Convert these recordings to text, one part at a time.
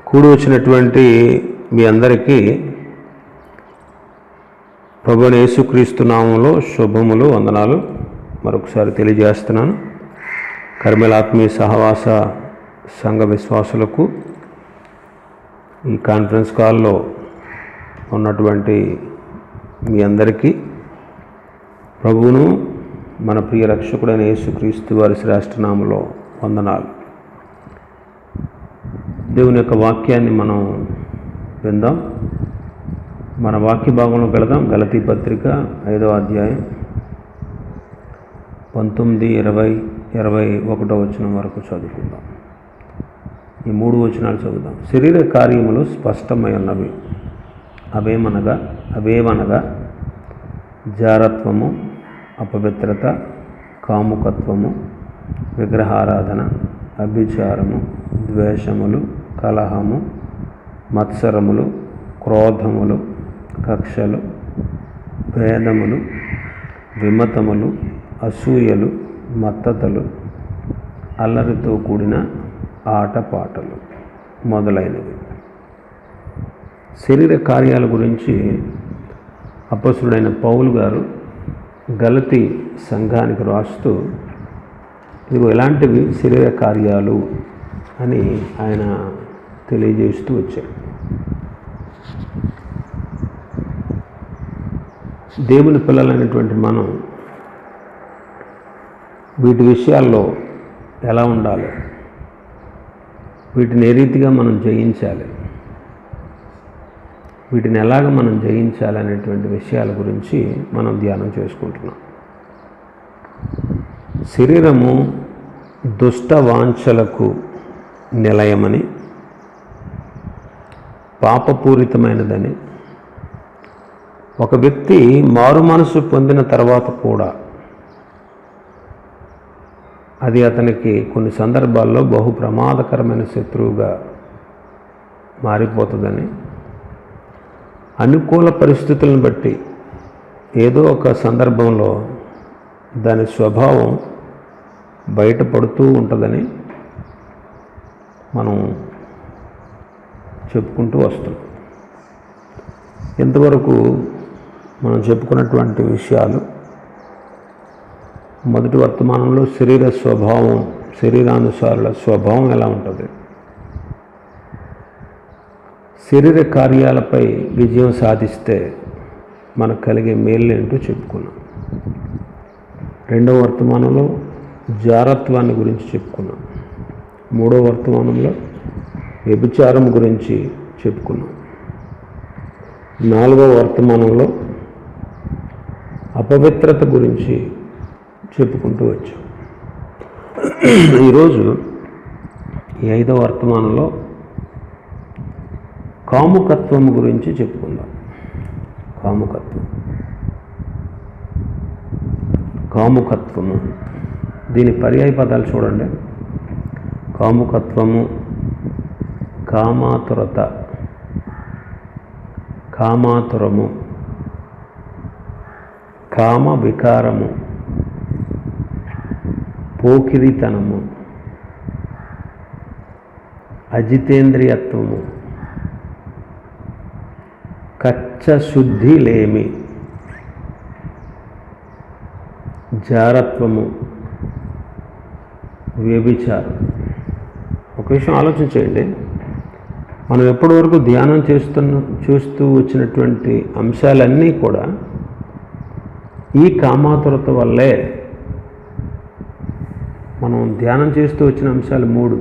కూడి వచ్చినటువంటి మీ అందరికీ ప్రభువైన యేసుక్రీస్తు నామములో శుభములు, వందనాలు మరొకసారి తెలియజేస్తున్నాను. కర్మేల్ ఆత్మీయ సహవాస సంఘ విశ్వాసులకు, ఈ కాన్ఫరెన్స్ కాల్లో ఉన్నటువంటి మీ అందరికీ ప్రభువును మన ప్రియ రక్షకుడైన యేసుక్రీస్తు వారి శ్రేష్ఠ నామములో వందనాలు. దేవుని యొక్క వాక్యాన్ని మనం విందాం. మన వాక్య భాగంలో వెళదాం. గలతీ పత్రిక 5వ అధ్యాయం 19, 20, 21 వచనం వరకు చదువుకుందాం. ఈ 3 వచనాలు చదువుదాం. శరీర కార్యములు స్పష్టమై ఉన్నవి. అవేమనగా జారత్వము, అపవిత్రత, కాముకత్వము, విగ్రహారాధన, అభిచారము, ద్వేషములు, కలహము, మత్సరములు, క్రోధములు, కక్షలు, భేదములు, విమతములు, అసూయలు, మత్తతలు, అల్లరితో కూడిన ఆటపాటలు మొదలైనవి. శరీర కార్యాల గురించి అపొస్తలుడైన పౌలు గారు గలతీ సంఘానికి రాస్తూ ఇదిగో ఇలాంటివి శరీర కార్యాలు అని ఆయన తెలియజేస్తూ వచ్చారు. దేవుని పిల్లలైనటువంటి మనం వీటి విషయాల్లో ఎలా ఉండాలి, వీటిని ఏ రీతిగా మనం జయించాలి, వీటిని ఎలాగ మనం జయించాలి అనేటువంటి విషయాల గురించి మనం ధ్యానం చేసుకుంటున్నాం. శరీరము దుష్ట వాంఛలకు నిలయమని, పాపపూరితమైనదని, ఒక వ్యక్తి మారు మనసు పొందిన తర్వాత కూడా అది అతనికి కొన్ని సందర్భాల్లో బహు ప్రమాదకరమైన శత్రువుగా మారిపోతుందని, అనుకూల పరిస్థితులను బట్టి ఏదో ఒక సందర్భంలో దాని స్వభావం బయటపడుతూ ఉంటుందని మనం చెప్పుకుంటూ వస్తున్నాం. ఇంతవరకు మనం చెప్పుకున్నటువంటి విషయాలు, మొదటి వర్తమానంలో శరీర స్వభావం, శరీరానుసారుల స్వభావం ఎలా ఉంటుంది, శరీర కార్యాలపై విజయం సాధిస్తే మనకు కలిగే మేలు ఏంటో చెప్పుకున్నాం. రెండవ వర్తమానంలో జారత్వాన్ని గురించి చెప్పుకున్నాం. మూడవ వర్తమానంలో వ్యభిచారం గురించి చెప్పుకున్నాం. 4వ వర్తమానంలో అపవిత్రత గురించి చెప్పుకుంటూ వచ్చాం. ఈరోజు ఈ 5వ వర్తమానంలో కాముకత్వం గురించి చెప్పుకుందాం. కాముకత్వము దీని పర్యాయ పదాలు చూడండి. కాముకత్వము, కామాతురత, కామాతురము, కామ వికారము, పోకిరితనము, అజితేంద్రియత్వము, కచ్చశుద్ధి లేమి, జారత్వము, వ్యభిచారం. ఒక విషయం ఆలోచించేయండి. మనం ఎప్పటి వరకు ధ్యానం చూస్తూ వచ్చినటువంటి అంశాలన్నీ కూడా ఈ కామాతురత వల్లే. మనం ధ్యానం చేస్తూ వచ్చిన అంశాలు 3: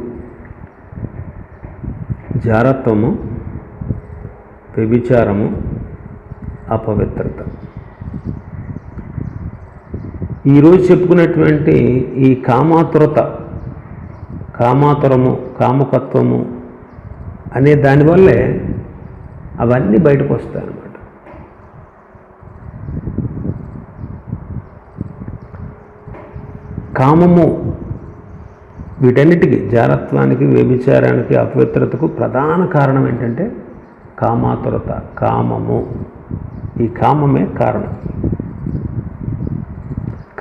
జారత్వము, వ్యభిచారము, అపవిత్రత. ఈరోజు చెప్పుకున్నటువంటి ఈ కామాతురత, కామాతురము, కాముకత్వము అనే దానివల్లే అవన్నీ బయటకు వస్తాయి అన్నమాట. కామము వీటన్నిటికీ, జారత్వానికి, వ్యభిచారానికి, అపవిత్రతకు ప్రధాన కారణం ఏంటంటే కామాతురత, కామము. ఈ కామమే కారణం.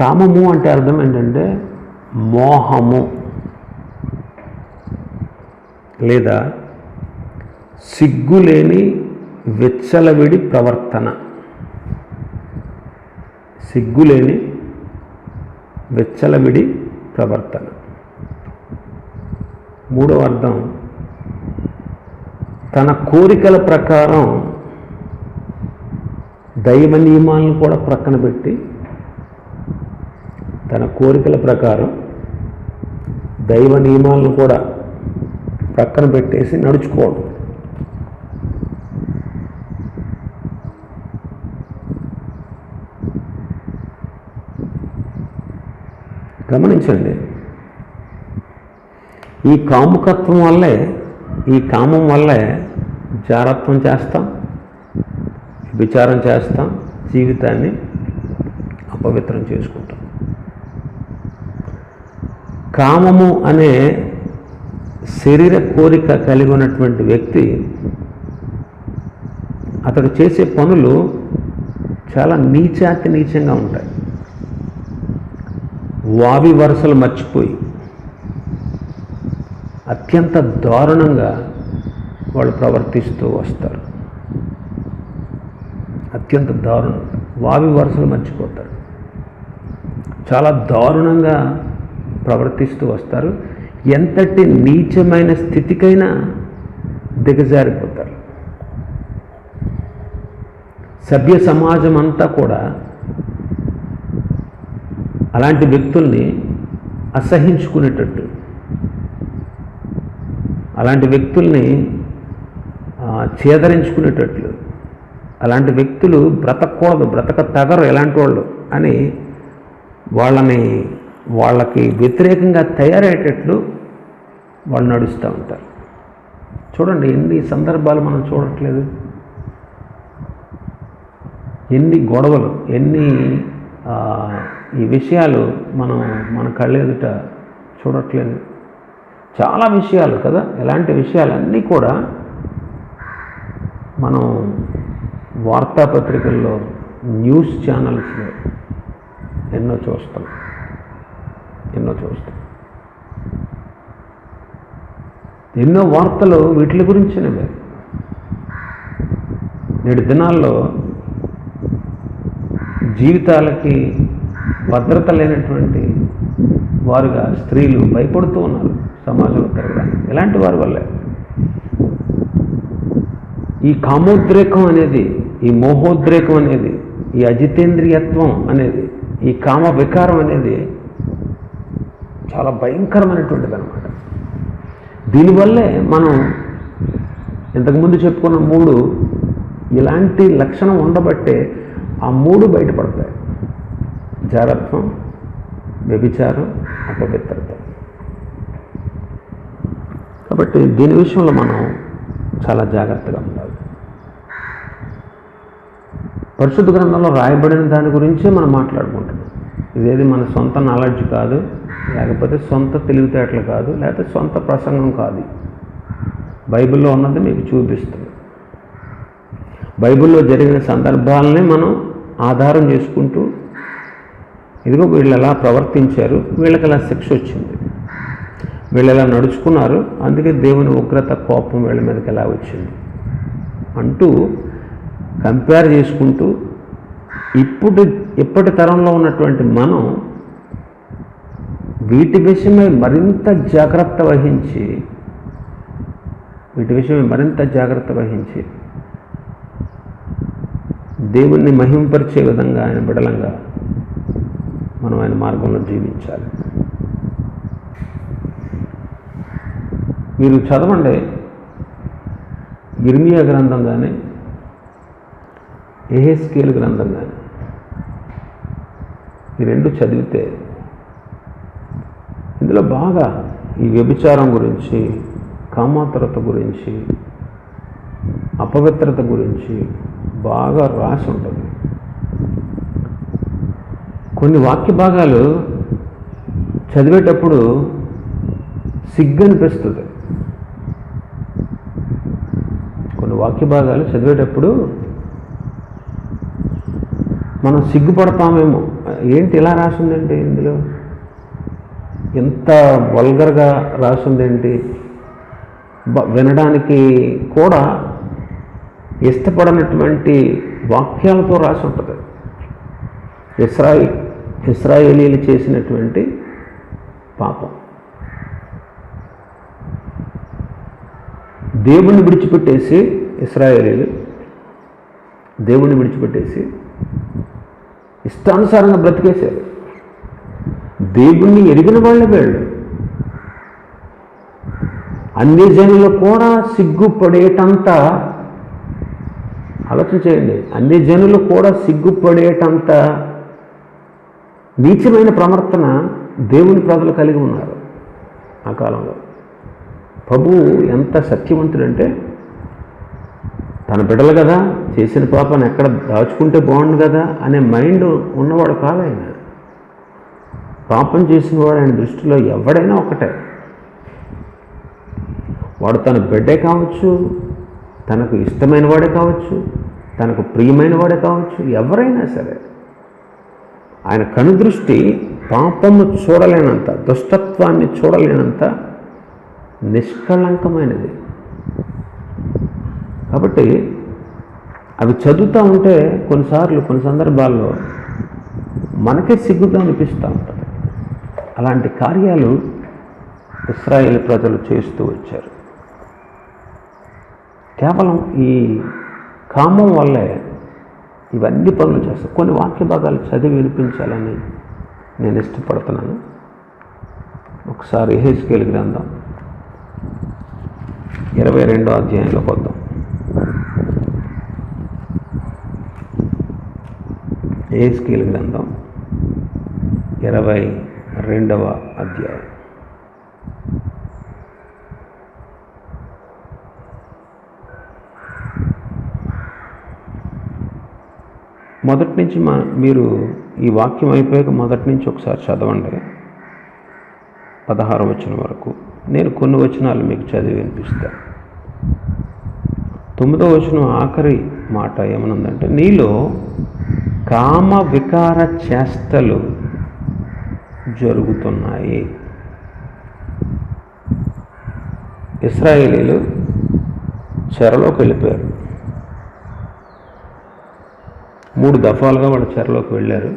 కామము అంటే అర్థం ఏంటంటే మోహము లేదా సిగ్గులేని విచ్చలవిడి ప్రవర్తన. సిగ్గులేని విచ్చలవిడి ప్రవర్తన. మూడవ అర్థం, తన కోరికల ప్రకారం దైవ నియమాలను కూడా ప్రక్కన పెట్టి, తన కోరికల ప్రకారం దైవ నియమాలను కూడా ప్రక్కన పెట్టేసి నడుచుకోవడం. గమనించండి, ఈ కాముకత్వం వల్లే, ఈ కామం వల్లే జారత్వం చేస్తాం, విచారం చేస్తాం, జీవితాన్ని అపవిత్రం చేసుకుంటాం. కామము అనే శరీర కోరిక కలిగి ఉన్నటువంటి వ్యక్తి, అతడు చేసే పనులు చాలా నీచాతి నీచంగా ఉంటాయి. వావి వరుసలు మర్చిపోయి అత్యంత దారుణంగా వాళ్ళు ప్రవర్తిస్తూ వస్తారు. అత్యంత దారుణంగా వావి వరుసలు మర్చిపోతారు. చాలా దారుణంగా ప్రవర్తిస్తూ వస్తారు. ఎంతటి నీచమైన స్థితికైనా దిగజారిపోతారు. సభ్య సమాజం అంతా కూడా అలాంటి వ్యక్తుల్ని అసహించుకునేటట్టు, అలాంటి వ్యక్తుల్ని చేదరించుకునేటట్లు, అలాంటి వ్యక్తులు బ్రతకూడదు, బ్రతక తగరు ఎలాంటి వాళ్ళు అని వాళ్ళకి వ్యతిరేకంగా తయారయ్యేటట్లు వాళ్ళు నడుస్తూ ఉంటారు. చూడండి, ఎన్ని సందర్భాలు మనం చూడట్లేదు, ఎన్ని గొడవలు, ఎన్ని ఈ విషయాలు మన కళ్ళెదుట చూడట్లేదు. చాలా విషయాలు కదా, ఇలాంటి విషయాలన్నీ కూడా మనం వార్తాపత్రికల్లో, న్యూస్ ఛానల్స్లో ఎన్నో చూస్తాం. ఎన్నో వార్తలు వీటి గురించినవే. నేటి దినాల్లో జీవితాలకి భద్రత లేనటువంటి వారుగా స్త్రీలు భయపడుతూ ఉన్నారు సమాజంలో తిరగడానికి. ఇలాంటి వారి వల్లే ఈ కామోద్రేకం అనేది, ఈ మోహోద్రేకం అనేది, ఈ అజితేంద్రియత్వం అనేది, ఈ కామ వికారం అనేది చాలా భయంకరమైనటువంటిది అన్నమాట. దీనివల్లే మనం ఇంతకుముందు చెప్పుకున్న 3 ఇలాంటి లక్షణం ఉండబట్టే ఆ 3 బయటపడతాయి: జారత్వం, వ్యభిచారం, అపవిత్రత. కాబట్టి దీని విషయంలో మనం చాలా జాగ్రత్తగా ఉండాలి. పరిశుద్ధ గ్రంథంలో రాయబడిన దాని గురించే మనం మాట్లాడుకుంటున్నాం. ఇదేది మన సొంత నాలెడ్జ్ కాదు, లేకపోతే సొంత తెలివితేటలు కాదు, లేకపోతే సొంత ప్రసంగం కాదు. బైబిల్లో ఉన్నది మీకు చూపిస్తుంది. బైబిల్లో జరిగిన సందర్భాలనే మనం ఆధారం చేసుకుంటూ, ఇదిగో వీళ్ళు ఎలా ప్రవర్తించారు, వీళ్ళకి ఎలా శిక్ష వచ్చింది, వీళ్ళు ఎలా నడుచుకున్నారు, అందుకే దేవుని ఉగ్రత, కోపం వీళ్ళ మీదకి ఎలా వచ్చింది అంటూ కంపేర్ చేసుకుంటూ, ఇప్పటి తరంలో ఉన్నటువంటి మనం వీటి విషయమై మరింత జాగ్రత్త వహించి దేవుణ్ణి మహింపరిచే విధంగా, ఆయన బిడలంగా మనం ఆయన మార్గంలో జీవించాలి. మీరు చదవండి, ఇర్మియా గ్రంథం కానీ, యెహెజ్కేలు గ్రంథం కానీ, ఈ 2 చదివితే ఇందులో బాగా ఈ వ్యభిచారం గురించి, కామాతురత గురించి, అపవిత్రత గురించి బాగా రాసి ఉంటుంది. కొన్ని వాక్య భాగాలు చదివేటప్పుడు సిగ్గు అనిపిస్తుంది. కొన్ని వాక్య భాగాలు చదివేటప్పుడు మనం సిగ్గుపడతామేమో, ఏంటి ఇలా రాసిందేంటి, ఇందులో ఎంత వల్గర్గా రాసిందేంటి వినడానికి కూడా ఇష్టపడనటువంటి వాక్యాలతో రాసి ఉంటుంది. ఇశ్రాయేలీలు చేసినటువంటి పాపం, దేవుణ్ణి విడిచిపెట్టేసి ఇశ్రాయేలీలు దేవుణ్ణి విడిచిపెట్టేసి ఇష్టానుసారంగా బ్రతికేశారు. దేవుణ్ణి ఎరిగిన వాళ్ళే వీళ్ళు. అన్ని జనులు కూడా సిగ్గుపడేటంత, ఆలోచన చేయండి, అన్ని జనులు కూడా సిగ్గుపడేటంత నీచమైన ప్రవర్తన దేవుని ప్రజలు కలిగి ఉన్నారు ఆ కాలంలో. ప్రభువు ఎంత సత్యవంతుడంటే, తన బిడ్డలు కదా, చేసిన పాపాన్ని ఎక్కడ దాచుకుంటే బాగుండు కదా అనే మైండ్ ఉన్నవాడు కాదు ఆయన. పాపం చేసిన వాడు ఆయన దృష్టిలో ఎవడైనా ఒకటే. వాడు తన బిడ్డే కావచ్చు, తనకు ఇష్టమైన వాడే కావచ్చు, తనకు ప్రియమైన వాడే కావచ్చు, ఎవరైనా సరే ఆయన కనుదృష్టి పాపము చూడలేనంత, దుష్టత్వాన్ని చూడలేనంత నిష్కళంకమైనది. కాబట్టి అవి చదువుతూ ఉంటే కొన్నిసార్లు కొన్ని సందర్భాల్లో మనకే సిగ్గుగా అనిపిస్తూ ఉంటుంది. అలాంటి కార్యాలు ఇశ్రాయేలు ప్రజలు చేస్తూ వచ్చారు. కేవలం ఈ కామం వల్లే ఇవన్నీ పనులు చేస్తారు. కొన్ని వాక్య భాగాలు చదివి వినిపించాలని నేను ఇష్టపడుతున్నాను. ఒకసారి యెహెజ్కేలు గ్రంథం 22వ అధ్యాయంలోకి వద్దాం. యెహెజ్కేలు గ్రంథం 22వ అధ్యాయం. మొదటి నుంచి మీరు ఈ వాక్యం అయిపోయాక మొదటి నుంచి ఒకసారి చదవండి 16వ వచనం వరకు. నేను కొన్ని వచనాలు మీకు చదివి వినిపిస్తాను. 9వ వచనం ఆఖరి మాట ఏమనుందంటే, నీలో కామ వికార చేష్టలు జరుగుతున్నాయి. ఇశ్రాయేలీలు చెరలోకి వెళ్ళిపోయారు. 3 దఫాలుగా వాళ్ళు చెరలోకి వెళ్ళారు.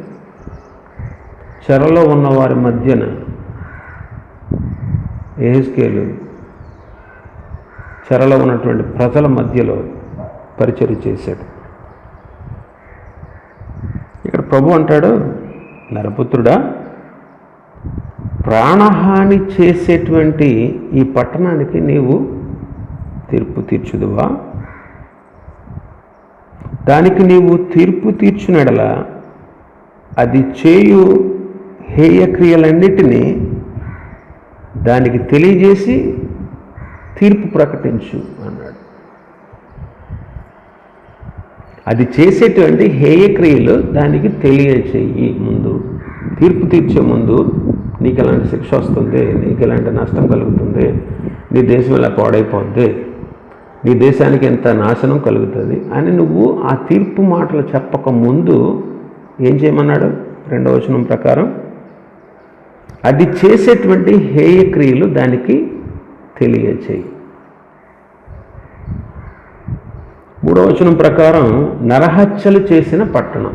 చెరలో ఉన్న వారి మధ్యన యెహెజ్కేలు చెరలో ఉన్నటువంటి ప్రజల మధ్యలో పరిచర్య చేశాడు. ఇక్కడ ప్రభు అంటాడు, నరపుత్రుడా, ప్రాణహాని చేసేటువంటి ఈ పట్టణానికి నీవు తీర్పు తీర్చుదువా? దానికి నీవు తీర్పు తీర్చునడల అది చేయు హేయక్రియలన్నిటినీ దానికి తెలియజేసి తీర్పు ప్రకటించు అన్నాడు. అది చేసేటువంటి హేయక్రియలు దానికి తెలియచేయి. ముందు తీర్పు తీర్చే ముందు నీకు ఎలాంటి శిక్ష వస్తుంది, నీకు ఎలాంటి నష్టం కలుగుతుంది, నీ దేశం ఎలా పాడైపోద్ది, నీ దేశానికి ఎంత నాశనం కలుగుతుంది అని నువ్వు ఆ తీర్పు మాటలు చెప్పక ముందు ఏం చేయమన్నాడు? 2వ వచనం ప్రకారం అది చేసేటువంటి హేయక్రియలు దానికి తెలియచేయి. 3వ వచనం ప్రకారం నరహత్యలు చేసిన పట్టణం.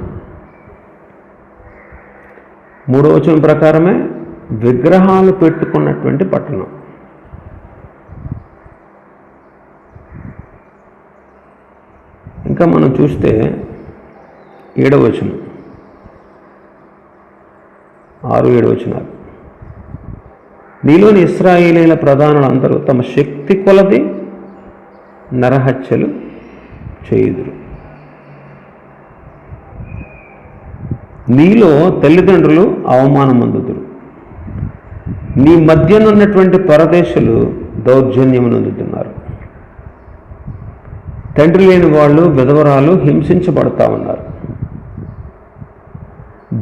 3వ వచనం ప్రకారమే విగ్రహాలు పెట్టుకున్నటువంటి పట్టణం. ఇంకా మనం చూస్తే 7వ వచనం, 6, 7 వచనాలు. నీలోని ఇశ్రాయేలీల ప్రధానులందరూ తమ శక్తి కొలది నరహత్యలు చేయుదురు. నీలో తల్లిదండ్రులు అవమానం పొందుదురు. నీ మధ్యనున్నటువంటి పరదేశులు దౌర్జన్యమునందుతున్నారు. తండ్రి లేని వాళ్ళు, విధవరాలు హింసించబడతా ఉన్నారు.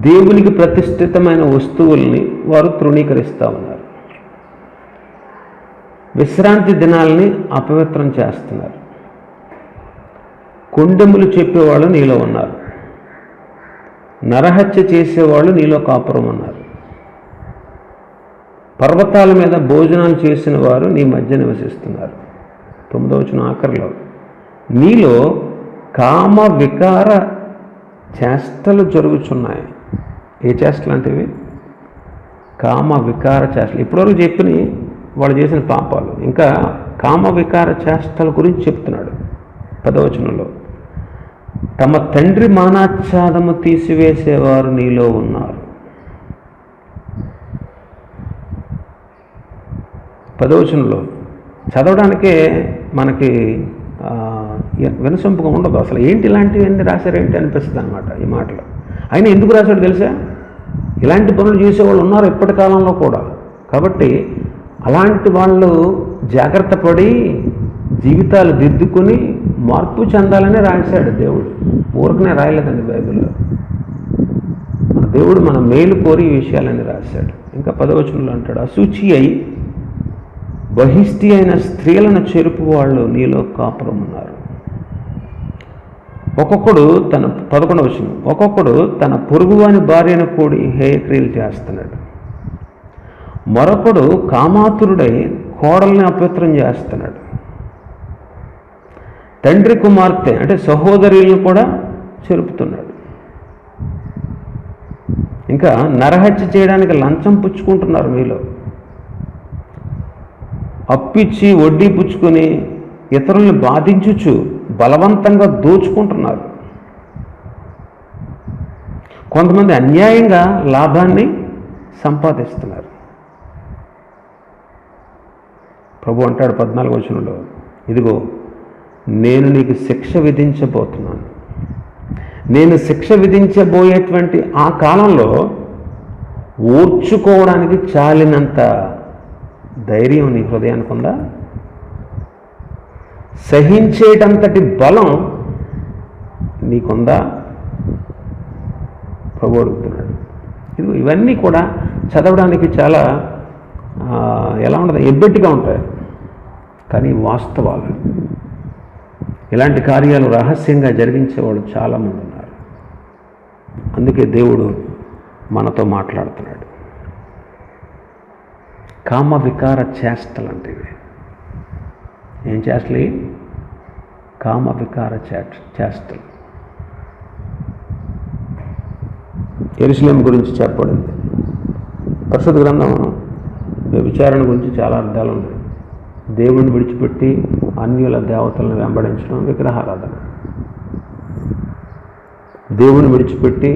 దేవునికి ప్రతిష్ఠితమైన వస్తువుల్ని వారు తృణీకరిస్తూ ఉన్నారు. విశ్రాంతి దినాల్ని అపవిత్రం చేస్తున్నారు. కొండెములు చెప్పేవాళ్ళు నీలో ఉన్నారు. నరహత్య చేసేవాళ్ళు నీలో కాపురం ఉన్నారు. పర్వతాల మీద భోజనాలు చేసిన వారు నీ మధ్య నివసిస్తున్నారు. 9వ వచనం ఆఖరిలో, నీలో కామ వికార చేష్టలు జరుగుచున్నాయి. ఏ చేష్టలు అంటే ఇవి? కామ వికార చేష్టలు. ఇప్పటివరకు చెప్పిన వాళ్ళు చేసిన పాపాలు, ఇంకా కామ వికార చేష్టల గురించి చెప్తున్నాడు 10వ వచనంలో. తమ తండ్రి మానాచ్ఛాదము తీసివేసేవారు నీలో ఉన్నారు. 10వ వచనంలో చదవడానికే మనకి వినసొంపుగా ఉండదు. అసలు ఏంటి ఇలాంటివన్నీ రాశారేంటి అనిపిస్తుంది అనమాట ఈ మాటలు. ఆయన ఎందుకు రాశాడు తెలుసా? ఇలాంటి పనులు చేసేవాళ్ళు ఉన్నారు ఇప్పటి కాలంలో కూడా. కాబట్టి అలాంటి వాళ్ళు జాగ్రత్త పడి జీవితాలు దిద్దుకొని మార్పు చెందాలని రాశాడు దేవుడు. ఊరికనే రాయలేదండి బైబిల్లో. మన దేవుడు మన మేలు కోరి ఈ విషయాలని రాశాడు. ఇంకా 10వ వచనంలో అంటాడు, అశుచి అయి బహిష్టి అయిన స్త్రీలను చెరుపు వాళ్ళు నీలో కాపురం ఉన్నారు. ఒక్కొక్కడు 11వ వచనం, ఒక్కొక్కడు తన పొరుగువాని భార్యను కూడి హేయక్రియలు చేస్తున్నాడు. మరొకడు కామాతురుడై కోడల్ని అపవిత్రం చేస్తున్నాడు. తండ్రి కుమార్తె అంటే సహోదరులను కూడా చెరుపుతున్నాడు. ఇంకా నరహత్య చేయడానికి లంచం పుచ్చుకుంటున్నారు మీలో. అప్పిచ్చి వడ్డీ పుచ్చుకొని ఇతరుల్ని బాధించుచు బలవంతంగా దోచుకుంటున్నారు. కొంతమంది అన్యాయంగా లాభాన్ని సంపాదిస్తున్నారు. ప్రభు అంటాడు 14వ వచనంలో, ఇదిగో నేను నీకు శిక్ష విధించబోతున్నాను. నేను శిక్ష విధించబోయేటువంటి ఆ కాలంలో ఓర్చుకోవడానికి చాలినంత ధైర్యం నీ హృదయానికి ఉందా? సహించేటంతటి బలం నీకుందా? ప్రభు అడుగుతున్నాడు. ఇవన్నీ కూడా చదవడానికి చాలా ఎలా ఉండదు, ఎబ్బెట్టిగా ఉంటాయి. కానీ వాస్తవాలు, ఇలాంటి కార్యాలు రహస్యంగా జరిగించేవాళ్ళు చాలామంది ఉన్నారు. అందుకే దేవుడు మనతో మాట్లాడుతున్నాడు. కామ వికార చేష్టలు అంటే ఇవి. ఏం చేష్టలు? కామ వికార చేష్టలు. యెరూషలేము గురించి చెప్పబడింది. పరిశుద్ధ గ్రంథం వ్యభిచారణ గురించి చాలా అర్థాలు ఉన్నాయి. దేవుణ్ణి విడిచిపెట్టి అన్యుల దేవతలను వెంబడించడం విగ్రహారాధన. దేవుని విడిచిపెట్టి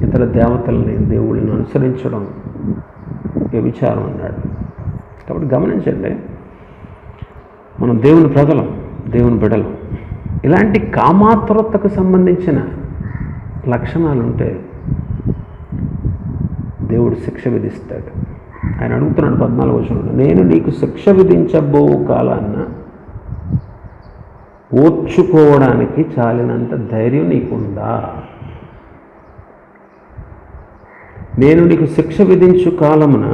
ఇతర దేవతల్ని దేవుళ్ళని అనుసరించడం వ్యభిచారం అన్నాడు. కాబట్టి గమనించండి, మనం దేవుని ప్రజలం, దేవుని బిడ్డలం. ఇలాంటి కామాతురతకు సంబంధించిన లక్షణాలు ఉంటే దేవుడు శిక్ష విధిస్తాడు. ఆయన అడుగుతున్నాడు 14వ వచనంలో, నేను నీకు శిక్ష విధించబో కాలాన్న ఓర్చుకోవడానికి చాలినంత ధైర్యం నీకుందా? నేను నీకు శిక్ష విధించు కాలమున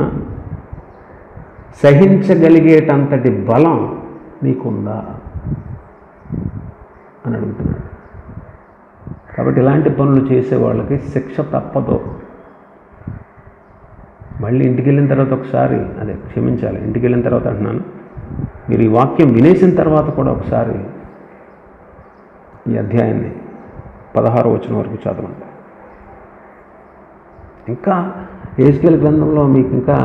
సహించగలిగేటంతటి బలం నీకుందా అని అడుగుతున్నాడు. కాబట్టి ఇలాంటి పనులు చేసే వాళ్ళకి శిక్ష తప్పదు. మళ్ళీ ఇంటికి వెళ్ళిన తర్వాత ఒకసారి క్షమించాలి. ఇంటికి వెళ్ళిన తర్వాత అంటున్నాను, మీరు ఈ వాక్యం వినేసిన తర్వాత కూడా ఒకసారి ఈ అధ్యాయాన్ని 16వ వచనం వరకు చదవండి. ఇంకా యెహెజ్కేలు గ్రంథంలో మీకు ఇంకా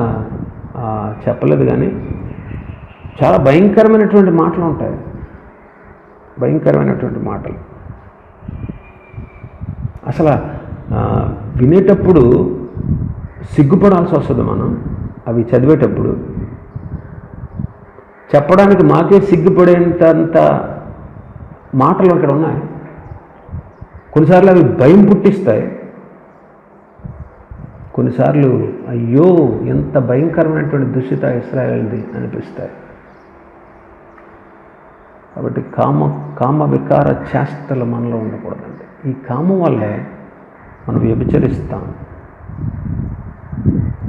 చెప్పలేదు, కానీ చాలా భయంకరమైనటువంటి మాటలు ఉంటాయి. భయంకరమైనటువంటి మాటలు అసలు వినేటప్పుడు సిగ్గుపడాల్సి వస్తుంది. మనం అవి చదివేటప్పుడు చెప్పడానికి మాకే సిగ్గుపడేంత మాటలు అక్కడ ఉన్నాయి. కొన్నిసార్లు అవి భయం పుట్టిస్తాయి, కొన్నిసార్లు అయ్యో ఎంత భయంకరమైనటువంటి దుష్టిత ఇశ్రాయేలుది అనిపిస్తాయి. కాబట్టి కామ వికార చేష్టలు మనలో ఉండకూడదండి. ఈ కామం వల్లే మనం వ్యభిచరిస్తాం,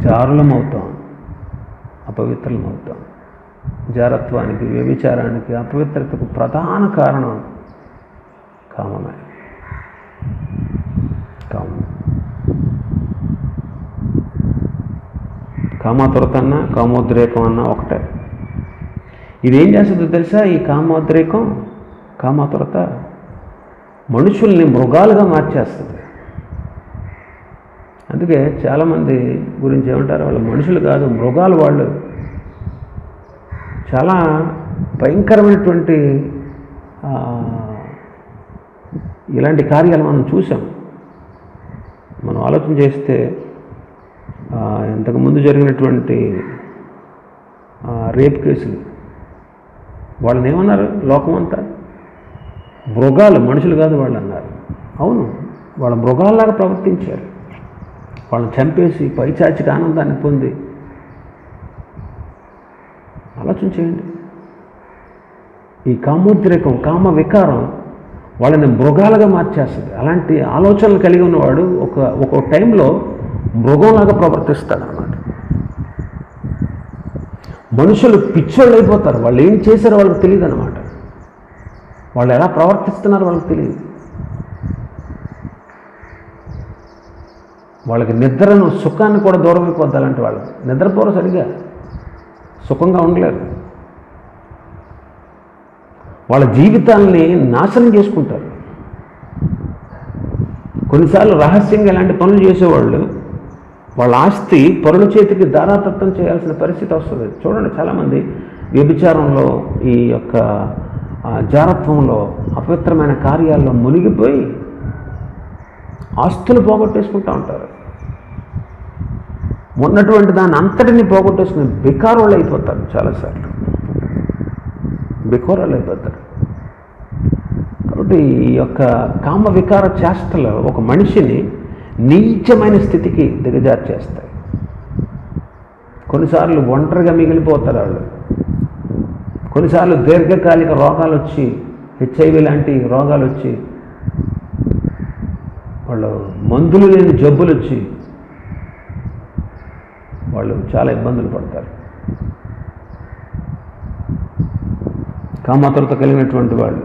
జారులమవుతాం, అపవిత్రులమవుతాం. జారత్వానికి, వ్యభిచారానికి, అపవిత్రతకు ప్రధాన కారణం కామమే. కామాతురత అన్నా కామోద్రేకం అన్నా ఒకటే. ఇదేం చేస్తుందో తెలుసా? ఈ కామోద్రేకం, కామాతురత మనుషుల్ని మృగాలుగా మార్చేస్తుంది. అందుకే చాలామంది గురించి ఏమంటారు, వాళ్ళు మనుషులు కాదు మృగాలు. వాళ్ళు చాలా భయంకరమైనటువంటి ఇలాంటి కార్యాలు మనం చూసాం. మనం ఆలోచన చేస్తే ఇంతకుముందు జరిగినటువంటి రేప్ కేసులు, వాళ్ళని ఏమన్నారు లోకమంతా? మృగాలు, మనుషులు కాదు వాళ్ళు అన్నారు. అవును, వాళ్ళ మృగాల్లాగా ప్రవర్తించారు. వాళ్ళని చంపేసి పైచాచిక ఆనందాన్ని పొంది. ఆలోచన చేయండి. ఈ కామోద్రేకం, కామ వికారం వాళ్ళని మృగాలుగా మార్చేస్తుంది. అలాంటి ఆలోచనలు కలిగి ఉన్నవాడు ఒక టైంలో మృగంలాగా ప్రవర్తిస్తాడనమాట. మనుషులు పిచ్చోళ్ళు అయిపోతారు. వాళ్ళు ఏం చేశారో వాళ్ళకి తెలియదు అనమాట. వాళ్ళు ఎలా ప్రవర్తిస్తున్నారో వాళ్ళకి తెలియదు. వాళ్ళకి నిద్రను, సుఖాన్ని కూడా దూరం అయిపోద్ది. అలాంటి వాళ్ళు నిద్రపోరు, సరిగా సుఖంగా ఉండలేరు. వాళ్ళ జీవితాలని నాశనం చేసుకుంటారు. కొన్నిసార్లు రహస్యంగా ఇలాంటి పనులు చేసేవాళ్ళు వాళ్ళ ఆస్తి పరుల చేతికి దారాదత్తం చేయాల్సిన పరిస్థితి వస్తుంది. చూడండి, చాలామంది వ్యభిచారంలో, ఈ యొక్క జారత్వంలో, అపవిత్రమైన కార్యాల్లో మునిగిపోయి ఆస్తులు పోగొట్టేసుకుంటూ ఉంటారు. ఉన్నటువంటి దాన్ని అంతటిని పోగొట్టేసుకుని బికారోళ్ళు అయిపోతారు. చాలాసార్లు బికారోళ్ళు అయిపోతారు. కాబట్టి ఈ యొక్క కామ వికార చేష్టలు ఒక మనిషిని నీచమైన స్థితికి దిగజార్చేస్తాయి. కొన్నిసార్లు ఒంటరిగా మిగిలిపోతారు వాళ్ళు. కొన్నిసార్లు దీర్ఘకాలిక రోగాలు వచ్చి, HIV లాంటి రోగాలు వచ్చి, వాళ్ళు మందులు లేని జబ్బులు వచ్చి వాళ్ళు చాలా ఇబ్బందులు పడతారు. కామాతురత కలిగినటువంటి వాళ్ళు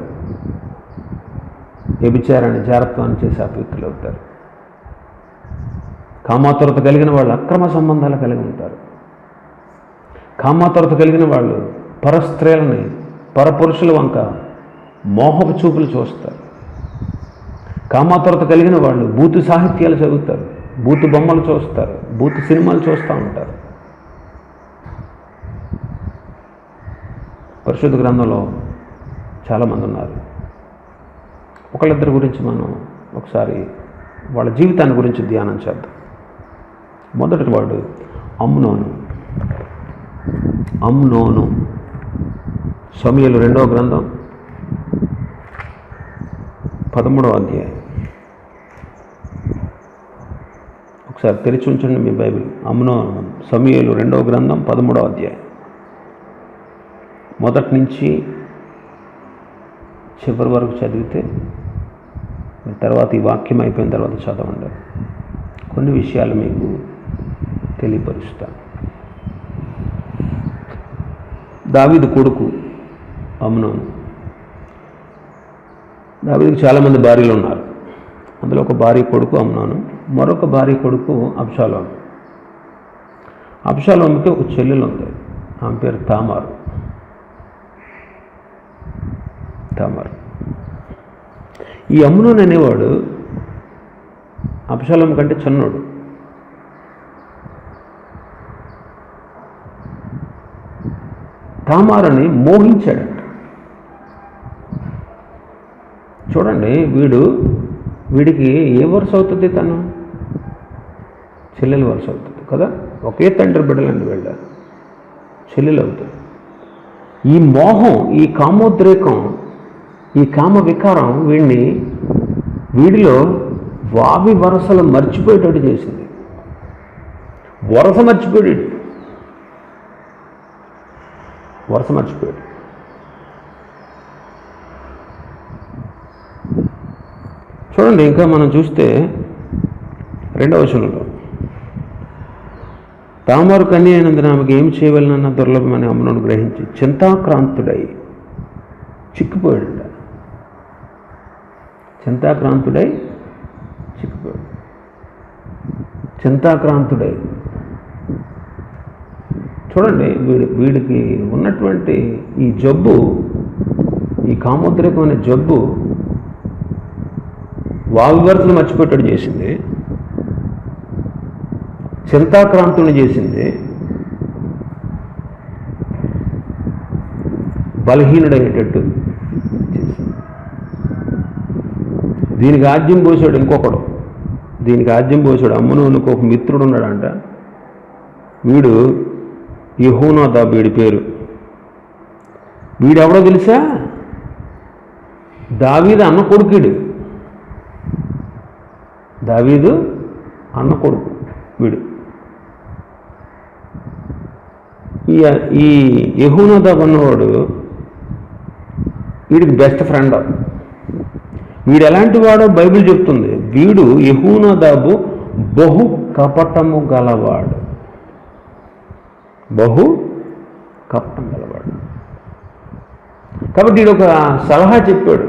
వ్యభిచారాన్ని, జారత్వాన్ని చేసి అపవిత్రులు అవుతారు. కామాతురత కలిగిన వాళ్ళు అక్రమ సంబంధాలు కలిగి ఉంటారు. కామాతురత కలిగిన వాళ్ళు పరస్త్రీలని, పరపురుషుల వంక మోహపు చూపులు చూస్తారు. కామాతురత కలిగిన వాళ్ళు బూతు సాహిత్యాలు చదువుతారు, బూతు బొమ్మలు చూస్తారు, బూతు సినిమాలు చూస్తూ ఉంటారు. పరిశుద్ధ గ్రంథంలో చాలామంది ఉన్నారు. ఒకళ్ళిద్దరి గురించి మనం ఒకసారి వాళ్ళ జీవితాన్ని గురించి ధ్యానం చేద్దాం. మొదటి వాడు అమ్నోను. సమూయేలు 2వ గ్రంథం 13వ అధ్యాయం. ఒకసారి తెరిచి ఉంచండి మీ బైబిల్. సమూయేలు 2వ గ్రంథం 13వ అధ్యాయం మొదటి నుంచి చివరి వరకు చదివితే, తర్వాత ఈ వాక్యం అయిపోయిన తర్వాత చదవండి. కొన్ని విషయాలు మీకు తెలియపరుస్తాను. దావీదు కొడుకు అమ్నోను. దావీదుకు చాలామంది భార్యలు ఉన్నారు. అందులో ఒక భార్య కొడుకు అమ్నోను, మరొక భార్య కొడుకు అబ్షాలోము. అబ్షాలోముకి ఒక చెల్లెలు ఉంది. ఆమె పేరు తామారు. ఈ అమ్నోను అనేవాడు అబ్షాలోము కంటే చిన్నోడు. తామారుని మోహించాడంట. చూడండి, వీడికి ఏ వరుస అవుతుంది? తను చెల్లెలు వరుస అవుతుంది కదా. ఒకే తండ్రి బిడ్డలండి వీళ్ళ, చెల్లెలు అవుతుంది. ఈ మోహం, ఈ కామోద్రేకం, ఈ కామ వికారం వీడిలో వావి వరసలు మర్చిపోయేటట్టు చేసింది. వరస మర్చిపోయాడు. చూడండి, ఇంకా మనం చూస్తే 2వ వచనంలో, తామారు కన్య అయినందున ఆమెకు ఏమి చేయవలనన్న దుర్లభమని అమ్నోను గ్రహించి చింతాక్రాంతుడై చిక్కిపోయాడు. చూడండి, వీడికి ఉన్నటువంటి ఈ జబ్బు, ఈ కామోద్రేకం అనే జబ్బు వావివరసలు మర్చిపెట్టాడు చేసింది, చింతాక్రాంతుని చేసింది, బలహీనుడయ్యేటట్టు చేసింది. దీనికి ఆజ్యం పోసాడు ఇంకొకడు, దీనికి ఆజ్యం పోసాడు. అమ్మునోనికి ఒక మిత్రుడు ఉన్నాడంట, వీడు యెహోనాదాబు వీడి పేరు. వీడెవడో తెలుసా? దావీదు అన్న కొడుకుడు, దావీదు అన్న కొడుకు వీడు. ఈ యెహోనాదాబు అన్నవాడు వీడికి బెస్ట్ ఫ్రెండ్. వీడు ఎలాంటి వాడో బైబిల్ చెప్తుంది. వీడు యెహోనాదాబు బహు కపటము గలవాడు, బహు కపటం గలవాడు. కాబట్టి వీడు ఒక సలహా చెప్పాడు,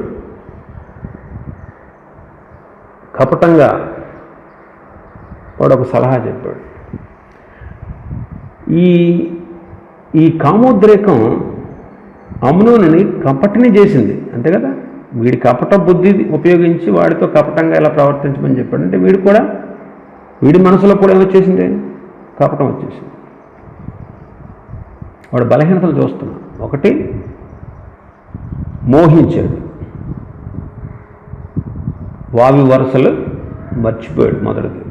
కపటంగా వాడు ఒక సలహా చెప్పాడు. ఈ కామోద్రేకం అమ్నోనుని కపటిని చేసింది, అంతే కదా. వీడి కపట బుద్ధి ఉపయోగించి వాడితో కపటంగా ఎలా ప్రవర్తించమని చెప్పాడు. అంటే వీడి మనసులో కూడా ఏమొచ్చేసింది? కపటం వచ్చేసింది. వాడు బలహీనతలు చూస్తున్నాడు. ఒకటి, మోహించాడు, వావి వరసలు మర్చిపోయాడు మొదటిది.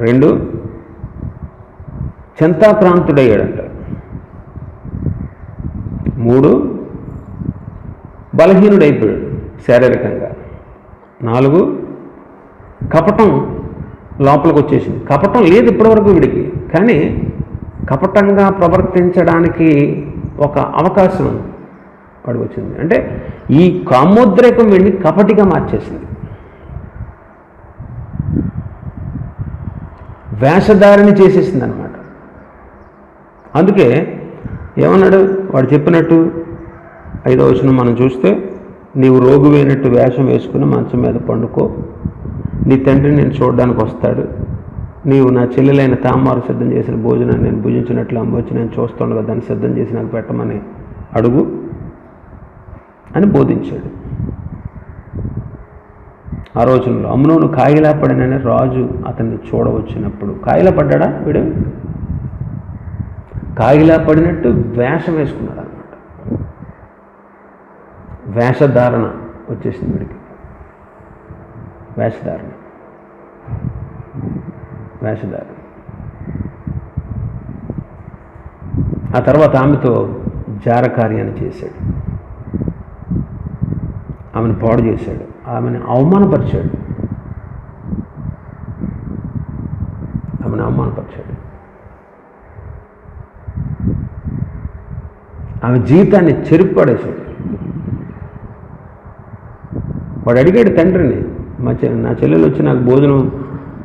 2, చింతాక్రాంతుడయ్యాడంట. 3, బలహీనుడైపోయాడు శారీరకంగా. 4, కపటం లోపలికి వచ్చేసింది. కపటం లేదు ఇప్పటివరకు వీడికి, కానీ కపటంగా ప్రవర్తించడానికి ఒక అవకాశం వాడికి వచ్చింది. అంటే ఈ కామోద్రేకం వీడిని కపటిగా మార్చేసింది, వేషధారిని చేసేసింది అనమాట. అందుకే ఏమన్నాడు వాడు చెప్పినట్టు 5వ వచనం మనం చూస్తే, నీవు రోగువైనట్టు వేషం వేసుకుని మంచం మీద పండుకో, నీ తండ్రి నేను చూడడానికి వస్తాడు, నీవు నా చెల్లెలైన తామారు సిద్ధం చేసిన భోజనాన్ని నేను భుజించినట్లు అమ్మొచ్చి నేను చూస్తుండగా దాన్ని సిద్ధం చేసి నాకు పెట్టమని అడుగు అని బోధించాడు. ఆ రోజుల్లో అమ్నోను కాయిలా పడినని రాజు అతన్ని చూడవచ్చినప్పుడు, కాయిలా పడ్డా వీడు? కాయిలా పడినట్టు వేషం వేసుకున్నాడు అనమాట. వేషధారణ వచ్చేసింది వీడికి, వేషధారణ. ఆ తర్వాత ఆమెతో జారకార్యాన్ని చేశాడు, ఆమెను పాడు చేశాడు, ఆమెను అవమానపరిచాడు. ఆమె జీవితాన్ని చెరుపడేశాడు. వాడు అడిగాడు తండ్రిని, నా చెల్లెలు వచ్చి నాకు భోజనం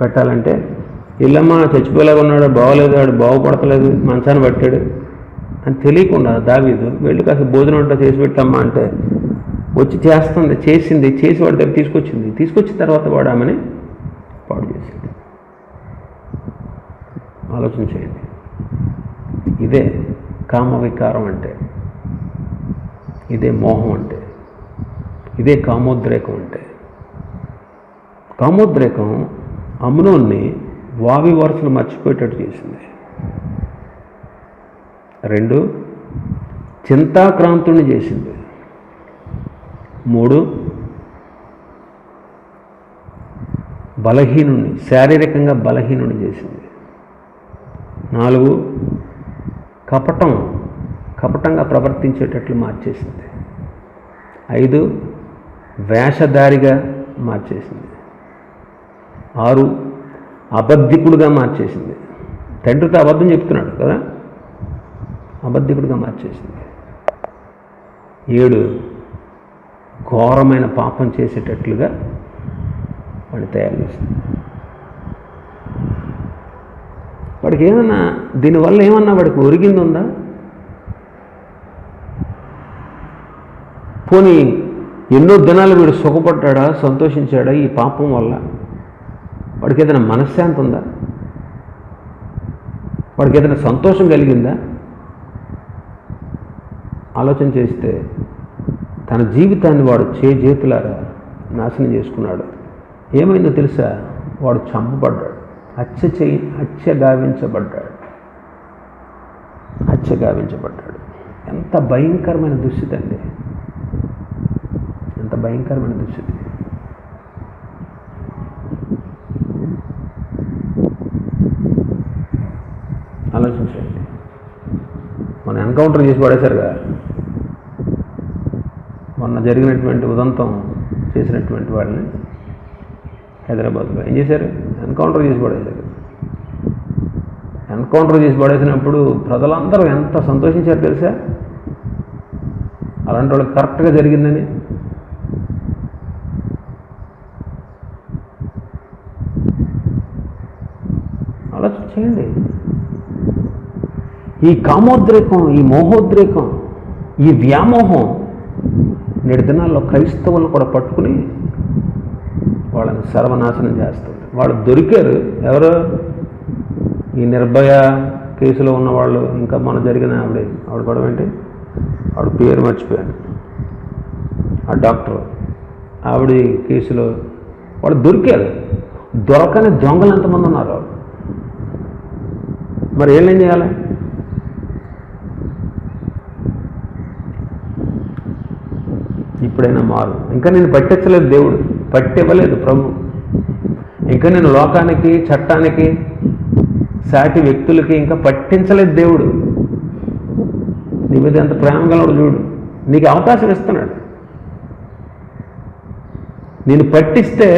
పెట్టాలంటే, ఇల్లమ్మ చచ్చిపోయేలాగా ఉన్నాడు, బాగోలేదు, వాడు బాగుపడతలేదు, మంచాన్ని పట్టాడు అని తెలియకుండా దావీదు వెళ్ళి కాస్త భోజనం అంతా చేసి పెట్టమ్మా అంటే వచ్చి చేసింది, చేసి వాడి దగ్గర తీసుకొచ్చిన తర్వాత వాడు ఆమెని పాడు చేసింది. ఆలోచన చేయండి. ఇదే కామ వికారం అంటే, ఇదే మోహం అంటే, ఇదే కామోద్రేకం అంటే. కామోద్రేకం అమ్నోన్ని వావి వరసలు మర్చిపోయేటట్టు చేసింది. 2, చింతాక్రాంతుని చేసింది. 3, బలహీనుని, శారీరకంగా బలహీనుని చేసింది. 4, కపటంగా ప్రవర్తించేటట్లు మార్చేసింది. 5, వేషధారిగా మార్చేసింది. 6, అబద్ధికుడుగా మార్చేసింది. తండ్రితో అబద్ధం చెప్తున్నాడు కదా, అబద్ధికుడుగా మార్చేసింది. 7, ఘోరమైన పాపం చేసేటట్లుగా వాడిని తయారు చేసింది. వాడికి ఏమన్నా దీనివల్ల ఏమన్నా వాడికి ఒరిగింది ఉందా? పోనీ ఎన్నో దినాలు వీడు సుఖపడ్డా, సంతోషించాడా ఈ పాపం వల్ల? వాడికి ఏదైనా మనశ్శాంతి ఉందా? వాడికి ఏదైనా సంతోషం కలిగిందా? ఆలోచన చేస్తే తన జీవితాన్ని వాడు చేతులారా నాశనం చేసుకున్నాడు. ఏమైందో తెలుసా? వాడు చంపబడ్డాడు, హత్య గావించబడ్డాడు. ఎంత భయంకరమైన దుస్థితి అండి, ఎంత భయంకరమైన దుస్థితి. ఆలోచించండి. మన ఎన్కౌంటర్ చేసి పడేశారుగా, మొన్న జరిగినటువంటి ఉదంతం చేసినటువంటి వాళ్ళని హైదరాబాద్లో ఏం చేశారు? ఎన్కౌంటర్ చేసి పడేశారు. ఎన్కౌంటర్ చేసి పడేసినప్పుడు ప్రజలందరూ ఎంత సంతోషించారు తెలుసా? అలాంటి వాళ్ళకి కరెక్ట్గా జరిగిందని. ఆలోచన చేయండి. ఈ కామోద్రేకం, ఈ మోహోద్రేకం, ఈ వ్యామోహం నేటి దినాల్లో క్రైస్తవులను కూడా పట్టుకుని వాళ్ళని సర్వనాశనం చేస్తుంది. వాళ్ళు దొరికారు. ఎవరు? ఈ నిర్భయ కేసులో ఉన్నవాళ్ళు. ఇంకా మన జరిగిన ఆవిడ కూడా ఏంటి, ఆవిడ పేరు మర్చిపోయాను, ఆ డాక్టర్, ఆవిడ కేసులో వాళ్ళు దొరికారు. దొరకని దొంగలు ఎంతమంది ఉన్నారు? మరి ఏం చేయాలి? ఇప్పుడైనా మారు. ఇంకా నేను పట్టించలేదు దేవుడు, పట్టివ్వలేదు ప్రభు. ఇంకా నేను లోకానికి, చట్టానికి, సాటి వ్యక్తులకి ఇంకా పట్టించలేదు దేవుడు. నీ మీద ఎంత ప్రేమ గలవాడు చూడు. నీకు అవకాశం ఇస్తున్నాడు. నేను పట్టిస్తే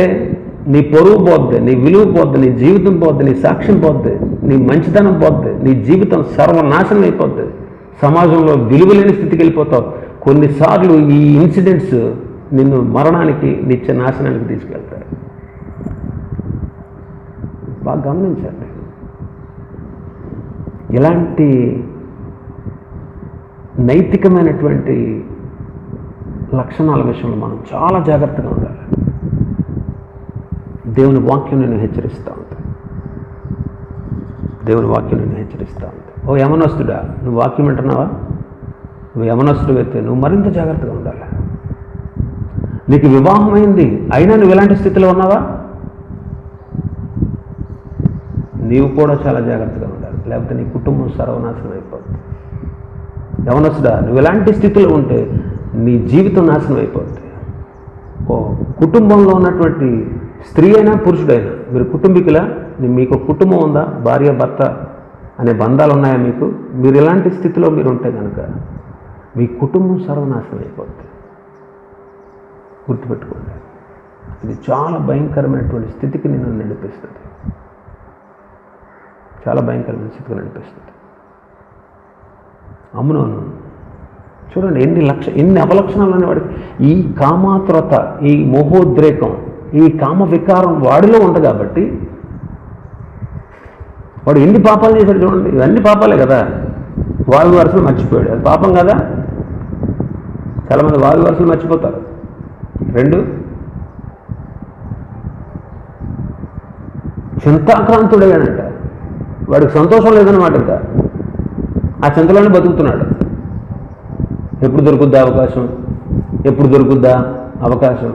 నీ పొరుగు పోద్ది, నీ విలువ పోద్ది, నీ జీవితం పోద్ది, నీ సాక్ష్యం పోద్ది, నీ మంచితనం పోద్ది, నీ జీవితం సర్వనాశనం అయిపోద్ది. సమాజంలో విలువలేని స్థితికి వెళ్ళిపోతావు. కొన్నిసార్లు ఈ ఇన్సిడెంట్స్ నిన్ను మరణానికి, నిత్య నాశనానికి తీసుకెళ్తాయి. బాగా గమనించండి. ఇలాంటి నైతికమైనటువంటి లక్షణాల విషయంలో మనం చాలా జాగ్రత్తగా ఉండాలి. దేవుని వాక్యం నేను హెచ్చరిస్తూ ఉంటాను. దేవుని వాక్యం నేను హెచ్చరిస్తూ ఉంటాను. ఓ యమనస్తుడా, నువ్వు వాక్యం వింటున్నావా? నువ్వు యమనస్తుడు అయితే నువ్వు మరింత జాగ్రత్తగా ఉండాలి. నీకు వివాహమైంది అయినా నువ్వు ఇలాంటి స్థితిలో ఉన్నావా? నీవు కూడా చాలా జాగ్రత్తగా ఉండాలి, లేకపోతే నీ కుటుంబం సర్వనాశనం అయిపోతుంది. యవనస్తుడా, నువ్వు ఎలాంటి స్థితిలో ఉంటే నీ జీవితం నాశనం అయిపోతుంది. ఓ కుటుంబంలో ఉన్నటువంటి స్త్రీ అయినా పురుషుడైనా, మీరు కుటుంబీకులా? మీకు కుటుంబం ఉందా? భార్య భర్త అనే బంధాలు ఉన్నాయా మీకు? మీరు ఎలాంటి స్థితిలో మీరు ఉంటే కనుక మీ కుటుంబం సర్వనాశనం అయిపోతుంది. గుర్తుపెట్టుకోండి. ఇది చాలా భయంకరమైనటువంటి స్థితికి నిన్ను నడిపిస్తుంది. చాలా భయంకరమైన స్థితికి నడిపిస్తుంది. అమ్మునోను చూడండి, ఎన్ని అవలక్షణాలు అనేవాడికి. ఈ కామాతురత, ఈ మోహోద్రేకం, ఈ కామ వికారం వాడిలో ఉంది కాబట్టి వాడు ఎన్ని పాపాలు చేశాడు చూడండి. ఇవన్నీ పాపాలే కదా. వావి వరుసలు మర్చిపోయాడు, అది పాపం కదా. చాలామంది వావి వరుసలు మర్చిపోతారు. 2, చింతాక్రాంతుడయ్యాడంట. వాడికి సంతోషం లేదన్నమాట. ఇంకా ఆ చింతలోనే బతుకుతున్నాడు. ఎప్పుడు దొరుకుద్దా అవకాశం, ఎప్పుడు దొరుకుద్దా అవకాశం,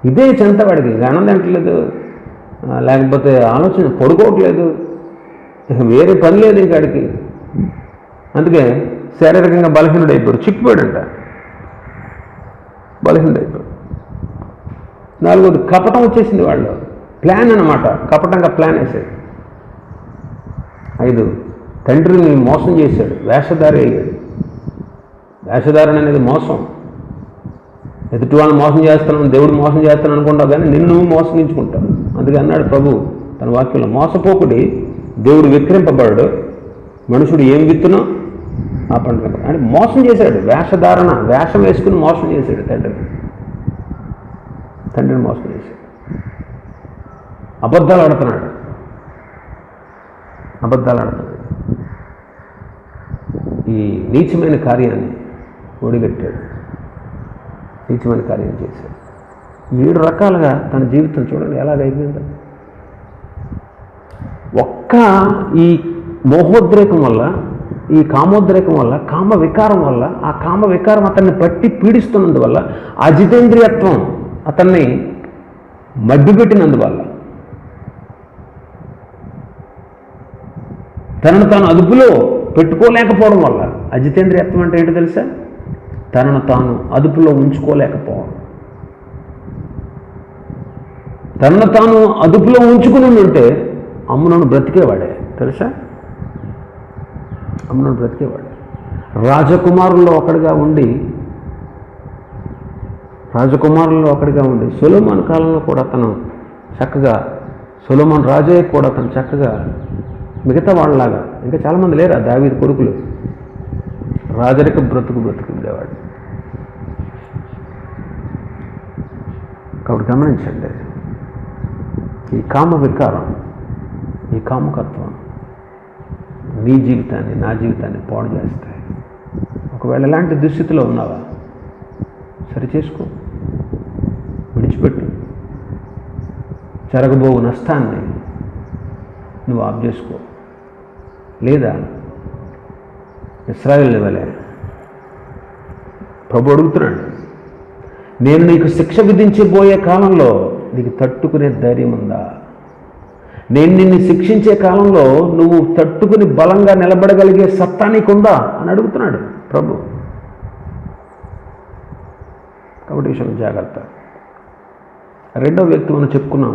ఇదే చింత వాడికి. ఆనందం ఎంటలేదు, లేకపోతే ఆలోచన పడుకోవట్లేదు, వేరే పని లేదు ఇంకాడికి. అందుకే శారీరకంగా బలహీనుడు అయిపోయాడు, చిక్కిపోయాడంట, బలహీనుడు అయిపోయాడు. 4వది కపటం వచ్చేసింది వాళ్ళు. ప్లాన్ అన్నమాట, కపటంగా ప్లాన్ వేసాడు. 5 తండ్రిని మోసం చేశాడు, వేషధారి అయ్యాడు. వేషధారణ అనేది మోసం. ఎదుటి వాళ్ళని మోసం చేస్తాను, దేవుడు మోసం చేస్తాను అనుకుంటావు, కానీ నిన్ను మోసగించుకుంటావు. అందుకే అన్నాడు ప్రభు తన వాక్యంలో, మోసపోకుడి, దేవుడు విక్రింపబడ్డాడు, మనుషుడు ఏం విత్తునో ఆ పంట. అంటే మోసం చేశాడు, వేషధారణ, వేషం వేసుకుని మోసం చేశాడు తండ్రిని మోసం చేశాడు. అబద్ధాలు ఆడుతున్నాడు. ఈ నీచమైన కార్యాన్ని ఒడిగట్టాడు, నీచమైన కార్యం చేశాడు. 7 రకాలుగా తన జీవితం చూడండి ఎలాగైపోయిందో. ఒక్క ఈ మోహోద్రేకం వల్ల, ఈ కామోద్రేకం వల్ల, కామ వికారం వల్ల, ఆ కామ వికారం అతన్ని పట్టి పీడిస్తున్నందువల్ల, అజితేంద్రియత్వం అతన్ని మభ్యపెట్టినందువల్ల, తనను తాను అదుపులో పెట్టుకోలేకపోవడం వల్ల. అజితేంద్రియత్వం అంటే ఏంటో తెలుసా? తనను తాను అదుపులో ఉంచుకోలేకపోవడం. తనను తాను అదుపులో ఉంచుకుని ఉంటే అమ్మునను బ్రతికేవాడే తెలుసా? అమ్మునను బ్రతికేవాడే. రాజకుమారుల్లో ఒకడిగా ఉండి సొలొమోను కాలంలో కూడా అతను చక్కగా, సొలొమోను రాజయ్య కూడా అతను చక్కగా మిగతా వాళ్ళలాగా, ఇంకా చాలామంది లేరా దావీదు కొడుకులు, రాజరిక బ్రతుకుండేవాడు. కాబట్టి గమనించండి, ఈ కామ వికారం, ఈ కామకత్వం నీ జీవితాన్ని, నా జీవితాన్ని పాడు చేస్తాయి. ఒకవేళ ఎలాంటి దుస్థితిలో ఉన్నావా, సరిచేసుకో, విడిచిపెట్టు. జరగబోవు నష్టాన్ని నువ్వు ఆఫ్ చేసుకో. లేదా ఇశ్రాయేలు వలె ప్రభు అడుగుతున్నాడు, నేను నీకు శిక్ష విధించబోయే కాలంలో నీకు తట్టుకునే ధైర్యం ఉందా? నేను నిన్ను శిక్షించే కాలంలో నువ్వు తట్టుకుని బలంగా నిలబడగలిగే సత్తా నీకుందా అని అడుగుతున్నాడు ప్రభు. కాబట్టి విషయం జాగ్రత్త. రెండో వ్యక్తి మనం చెప్పుకున్నాం,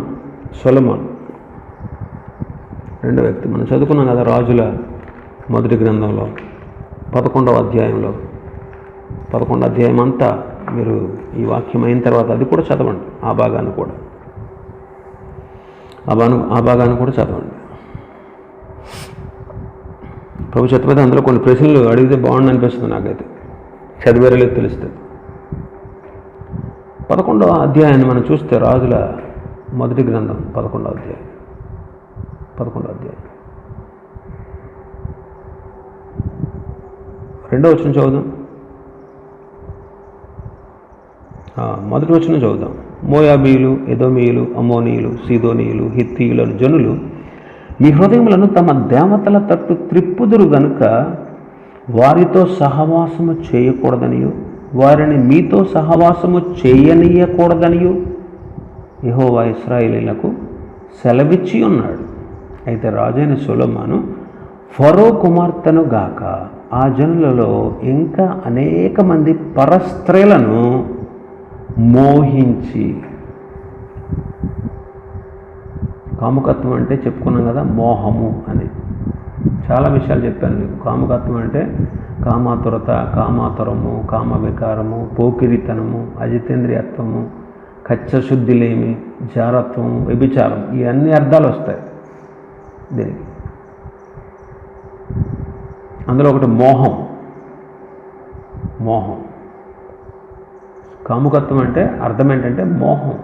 సొలొమోను. రెండో వ్యక్తి మనం చదువుకున్నాం కదా, రాజుల మొదటి గ్రంథంలో 11వ అధ్యాయంలో. 11వ అధ్యాయం అంతా మీరు ఈ వాక్యం అయిన తర్వాత అది కూడా చదవండి, ఆ భాగాన్ని కూడా చదవండి. ప్రభు చెప్పేది అందులో కొన్ని ప్రశ్నలు అడిగితే బాగుండు అనిపిస్తుంది నాకైతే, చదివేరేలేదు తెలుస్తుంది. 11వ అధ్యాయాన్ని మనం చూస్తే, రాజుల మొదటి గ్రంథం 11వ అధ్యాయం 2వ వచనం చదువుదాం. మొదటి వచనం చదువుదాం. మోయాబీయులు, ఎదోమీయులు, అమ్మోనీయులు, సీదోనీయులు, హిత్తీయులను జనులు మీ హృదయములను తమ దేవతల తట్టు త్రిప్పుదురు గనుక వారితో సహవాసము చేయకూడదనియు, వారిని మీతో సహవాసము చేయనీయకూడదనియు యెహోవా ఇశ్రాయేలీయులకు సెలవిచ్చి ఉన్నాడు. అయితే రాజైన సొలొమోను ఫరో కుమార్తెను గాక ఆ జనులలో ఇంకా అనేక మంది పరస్త్రీలను మోహించి. కాముకత్వం అంటే చెప్పుకున్నాం కదా, మోహము అని చాలా విషయాలు చెప్పాను మీకు. కాముకత్వం అంటే కామాతురత, కామాతురము, కామ వికారము, పోకిరితనము, అజితేంద్రియత్వము, కచ్చశుద్ధి లేమి, జారత్వం, వ్యభిచారం, ఈ అన్ని అర్థాలు వస్తాయి దీనికి. అందులో ఒకటి మోహం. కాముకత్వం అంటే అర్థం ఏంటంటే మోహం,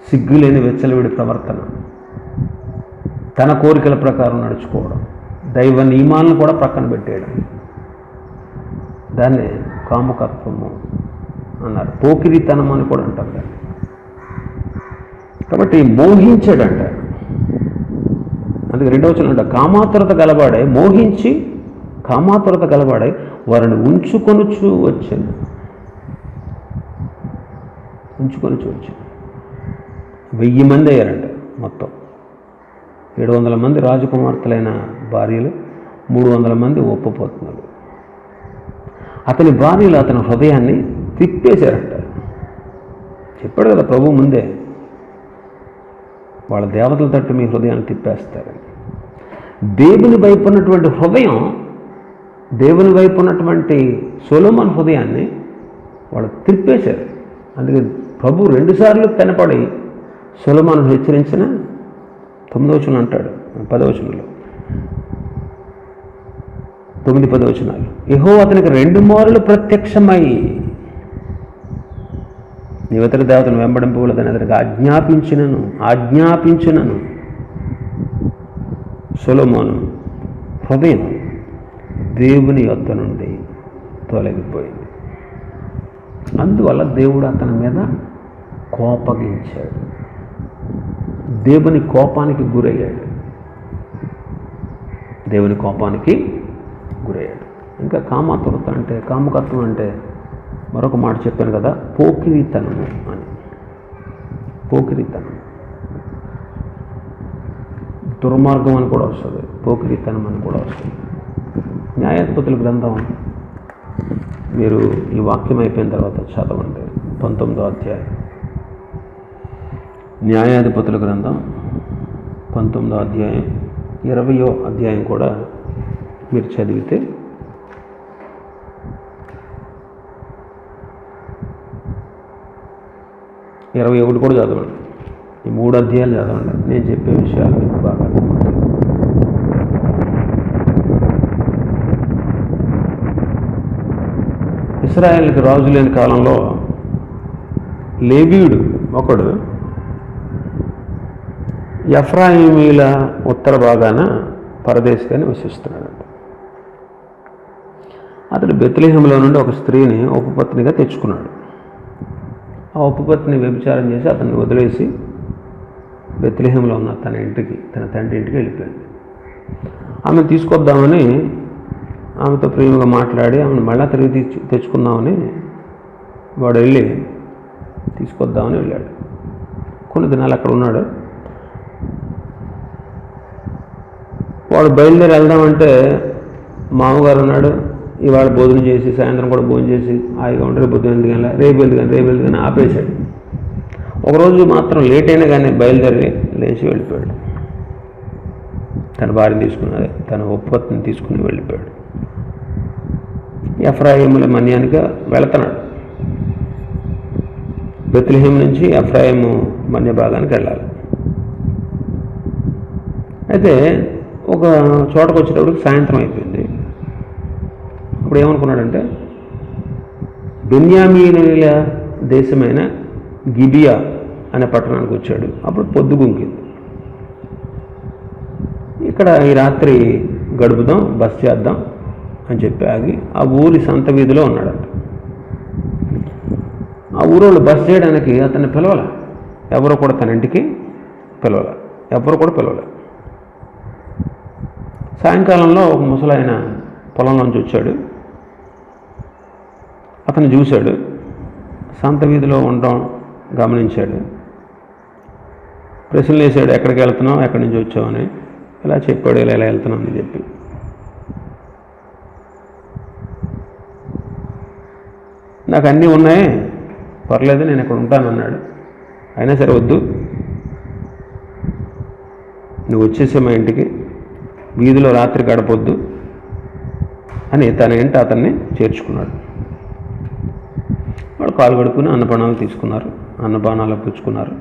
సిగ్గులేని వెచ్చలవిడి ప్రవర్తన, తన కోరికల ప్రకారం నడుచుకోవడం, దైవ నియమాలను కూడా ప్రక్కన పెట్టేయడం, దాన్ని కాముకత్వము అన్నారు. పోకిరితనం అని కూడా అంటారు దాన్ని. కాబట్టి మోహించాడంట. అందుకే 2వ వచనం అంట, కామాతురత గలవాడై మోహించి, కామాతురత గలవాడై వారిని ఉంచుకొనుచు వచ్చాను. 1000 మంది అయ్యారంట మొత్తం. 700 మంది రాజకుమార్తెలైన భార్యలు, 300 మంది ఒప్పపోతున్నారు. అతని భార్యలు అతని హృదయాన్ని తిప్పేశారంట. చెప్పాడు కదా ప్రభు ముందే, వాళ్ళ దేవతల తట్టు మీ హృదయాన్ని తిప్పేస్తారని. దేవుని వైపు ఉన్నటువంటి హృదయం, దేవుని వైపు ఉన్నటువంటి సొలొమోను హృదయాన్ని వాళ్ళు తిప్పేశారు. అందుకే ప్రభు 2 సార్లు కనపడి సొలొమోను హెచ్చరించిన 9వ వచనం అంటాడు, 10వ వచనంలో, 9, 10 వచనాలు. యెహోవా అతనికి 2 మారులు ప్రత్యక్షమై నీవితర దేవతను వెంబడింపవలదని అతనికి ఆజ్ఞాపించినను సొలొమోను హృదయం దేవుని యొద్ద నుండి తొలగిపోయింది. అందువల్ల దేవుడు అతని మీద కోపగించాడు. దేవుని కోపానికి గురయ్యాడు. దేవుని కోపానికి గురయ్యాడు. ఇంకా కామాతురత అంటే, కామకత్వం అంటే మరొక మాట చెప్పాను కదా, పోకిరితనము అని. పోకిరితనం, దుర్మార్గం అని కూడా వస్తుంది, పోకిరితనం అని కూడా వస్తుంది. న్యాయాధిపతుల గ్రంథం మీరు ఈ వాక్యం అయిపోయిన తర్వాత చదవండి, 19వ అధ్యాయం. న్యాయాధిపతుల గ్రంథం 19వ అధ్యాయం, 20వ అధ్యాయం కూడా మీరు చదివితే 21 కూడా చదవండి. ఈ 3 అధ్యాయాలు చదవండి. నేను చెప్పే విషయాలు మీకు బాగా అర్థమవుతాయి. ఇశ్రాయేలుకి రాజు లేని కాలంలో లేవీయుడు ఒకడు ఎఫ్రాయిమీల ఉత్తర భాగాన పరదేశిగా నివసిస్తున్నాడు. అతడు బెత్లెహేములో నుండి ఒక స్త్రీని ఉపపత్నిగా తెచ్చుకున్నాడు. ఆ ఉపపత్ని వ్యభిచారం చేసి అతన్ని వదిలేసి బెత్లెహేములో ఉన్న తన తండ్రి ఇంటికి వెళ్ళిపోయింది. ఆమెను తీసుకొద్దామని ఆమెతో ప్రేమగా మాట్లాడి ఆమెను మళ్ళా తిరిగి తెచ్చుకుందామని వాడు వెళ్ళి తీసుకొద్దామని వెళ్ళాడు. కొన్ని దినాలు అక్కడ ఉన్నాడు. వాడు బయలుదేరి వెళ్దామంటే మామగారు ఉన్నాడు, ఇవాళ భోజనం చేసి సాయంత్రం కూడా భోజనం చేసి హాయిగా ఉంటే రేపు వెళ్తుంది ఆపేశాడు. ఒకరోజు మాత్రం లేట్ అయినా కానీ బయలుదేరి లేచి వెళ్ళిపోయాడు. తన భార్యను తీసుకున్నది, తన ఉపపత్తిని తీసుకుని వెళ్ళిపోయాడు. ఎఫ్రాయిముల మన్యానికి వెళుతున్నాడు. బెత్లెహేము నుంచి ఎఫ్రాయిము మన్య భాగానికి వెళ్ళాలి. అయితే ఒక చోటకు వచ్చేటప్పటికి సాయంత్రం అయిపోయింది. అప్పుడు ఏమనుకున్నాడంటే బెన్యామీనీల దేశమైన గిబియా అనే పట్టణానికి వచ్చాడు. అప్పుడు పొద్దుగుంకింది. ఇక్కడ ఈ రాత్రి గడుపుదాం, బస్ చేద్దాం అని చెప్పి ఆగి ఆ ఊరి సంత వీధిలో ఉన్నాడంట. ఆ ఊరోళ్ళు బస్ చేయడానికి అతన్ని పిలవాల, ఎవరో కూడా తన ఇంటికి పిలవలే. సాయంకాలంలో ఒక ముసలాయన పొలంలోంచి వచ్చాడు. అతను చూశాడు, సంత వీధిలో ఉండడం గమనించాడు. ప్రశ్నలు వేసాడు, ఎక్కడికి వెళ్తున్నావు, ఎక్కడి నుంచి వచ్చావని. ఇలా చెప్పాడు, ఇలా వెళ్తున్నావు అని చెప్పి. నాకు అన్నీ ఉన్నాయి, పర్లేదు, నేను ఇక్కడ ఉంటానన్నాడు. అయినా సరే వద్దు, నువ్వు వచ్చేసే మా ఇంటికి, వీధిలో రాత్రి గడపొద్దు అని తన ఇంట అతన్ని చేర్చుకున్నాడు. వాడు కాలు కడుక్కుని అన్నపానాలు తీసుకున్నారు, అన్నపానాలు పుచ్చుకున్నారు.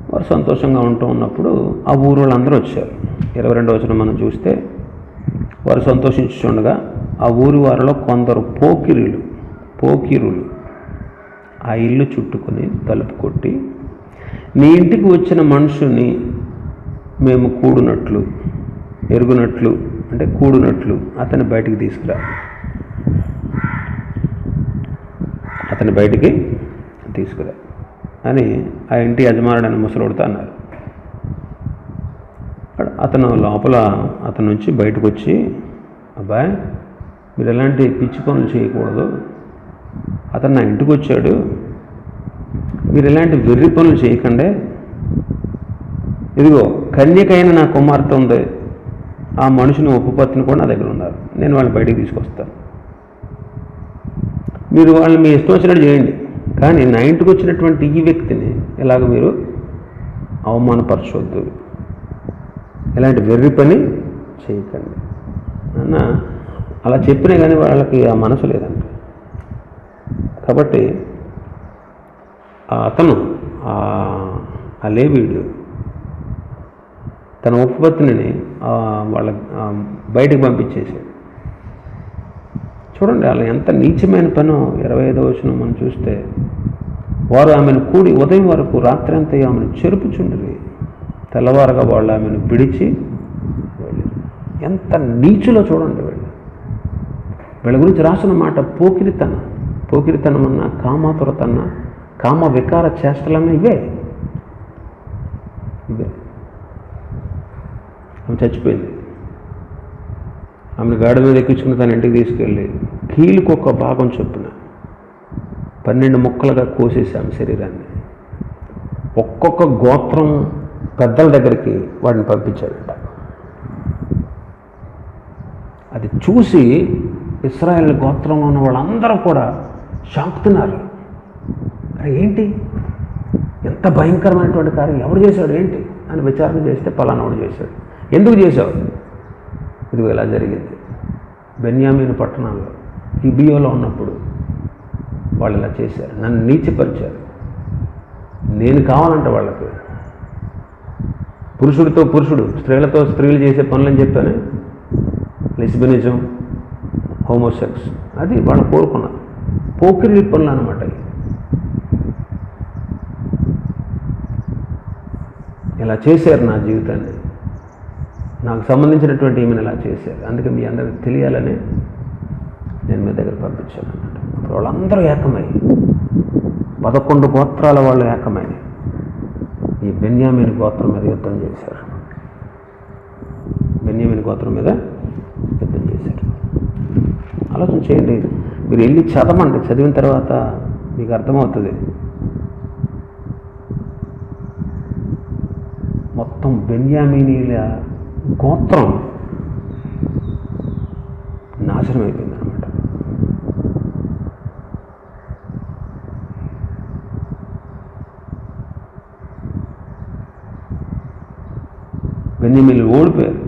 వారు సంతోషంగా ఉంటూ ఉన్నప్పుడు ఆ ఊరు వాళ్ళందరూ వచ్చారు. 22వ వచనం మనం చూస్తే, వారు సంతోషించుండగా ఆ ఊరి వారిలో కొందరు పోకిరులు ఆ ఇల్లు చుట్టుకొని తలుపు కొట్టి, నీ ఇంటికి వచ్చిన మనుషుని మేము ఎరుగునట్లు అంటే కూడునట్లు అతన్ని బయటికి తీసుకురా అని ఆ ఇంటి యజమానుడని ముసలోడుతా అన్నారు. అతను లోపల అతని నుంచి బయటకు వచ్చి, అబ్బాయి మీరు ఎలాంటి పిచ్చి పనులు చేయకూడదు, అతను నా ఇంటికి వచ్చాడు, మీరు ఎలాంటి వెర్రి పనులు చేయకండి, ఇదిగో కన్యకైన నా కుమార్తె ఉంది, ఆ మనుషుని ఉపపత్తిని కూడా నా దగ్గర ఉన్నారు, నేను వాళ్ళని బయటికి తీసుకొస్తాను, మీరు వాళ్ళని మీ ఇష్టం వచ్చినట్టు చేయండి, కానీ నా ఇంటికి వచ్చినటువంటి ఈ వ్యక్తిని ఎలాగ మీరు అవమానపరచవద్దు, ఎలాంటి వెర్రి పని చేయకండి అన్న అలా చెప్పినా కానీ వాళ్ళకి ఆ మనసు లేదంట. కాబట్టి అతను ఆ లేవీయుడు తన ఉపపత్తిని వాళ్ళ బయటకు పంపించేశాడు. చూడండి అలా ఎంత నీచమైన పనో. 25వ వచనం మనం చూస్తే, వారు ఆమెను కూడి ఉదయం వరకు రాత్రి అంతా ఆమెను చెరుపుచుండ్రి, తెల్లవారుగా వాళ్ళు ఆమెను విడిచి వెళ్ళి. ఎంత నీచులో చూడండి వీళ్ళ గురించి రాసిన మాట పోకిరితనం అన్నా, కామాతురతన్నా, కామ వికార చేష్టలన్నా ఇవే. ఇవే. ఆమె చచ్చిపోయింది. ఆమెను గాడి మీద ఎక్కించుకుని తన ఇంటికి తీసుకెళ్ళి కీలుకు ఒక భాగం చొప్పున 12 ముక్కలుగా కోసేసి ఆమె శరీరాన్ని ఒక్కొక్క గోత్రం పెద్దల దగ్గరికి వాడిని పంపించాడట. అది చూసి ఇశ్రాయేల్ గోత్రంలో ఉన్న వాళ్ళందరూ కూడా షాక్ తిన్నారు. అరే ఏంటి, ఎంత భయంకరమైనటువంటి కార్యం, ఎవరు చేశాడు ఏంటి అని విచారణ చేస్తే పలానాడు చేశాడు. ఎందుకు చేశావు? ఇదిగో ఇలా జరిగింది. బెన్యామీను పట్టణంలో గిబియోలో ఉన్నప్పుడు వాళ్ళు ఇలా చేశారు, నన్ను నీచపరిచారు. నేను కావాలంటే వాళ్ళకి పురుషుడితో పురుషుడు, స్త్రీలతో స్త్రీలు చేసే పనులని చెప్పాను, లెస్బినిజం, హోమోసెక్స్, అది వాళ్ళు కోరుకున్నారు. పోకిరి పనులు అనమాట. ఇలా చేశారు నా జీవితాన్ని, నాకు సంబంధించినటువంటి ఈమెను ఇలా చేశారు. అందుకే మీ అందరికి తెలియాలని నేను మీ దగ్గర పంపించాను అన్నమాట. అప్పుడు వాళ్ళందరూ ఏకమై 11 గోత్రాల వాళ్ళు ఏకమై ఈ బెన్యామీను గోత్రం మీద యుద్ధం చేశారు. బెన్యామీను గోత్రం మీద యుద్ధం చేశారు. ఆలోచన చేయండి, మీరు వెళ్ళి చదవండి, చదివిన తర్వాత మీకు అర్థమవుతుంది. మొత్తం బెన్యామీనీల గోత్రం నాశనం అయిపోయింది అనమాట. బెన్యామీనీలు ఓడిపోయారు.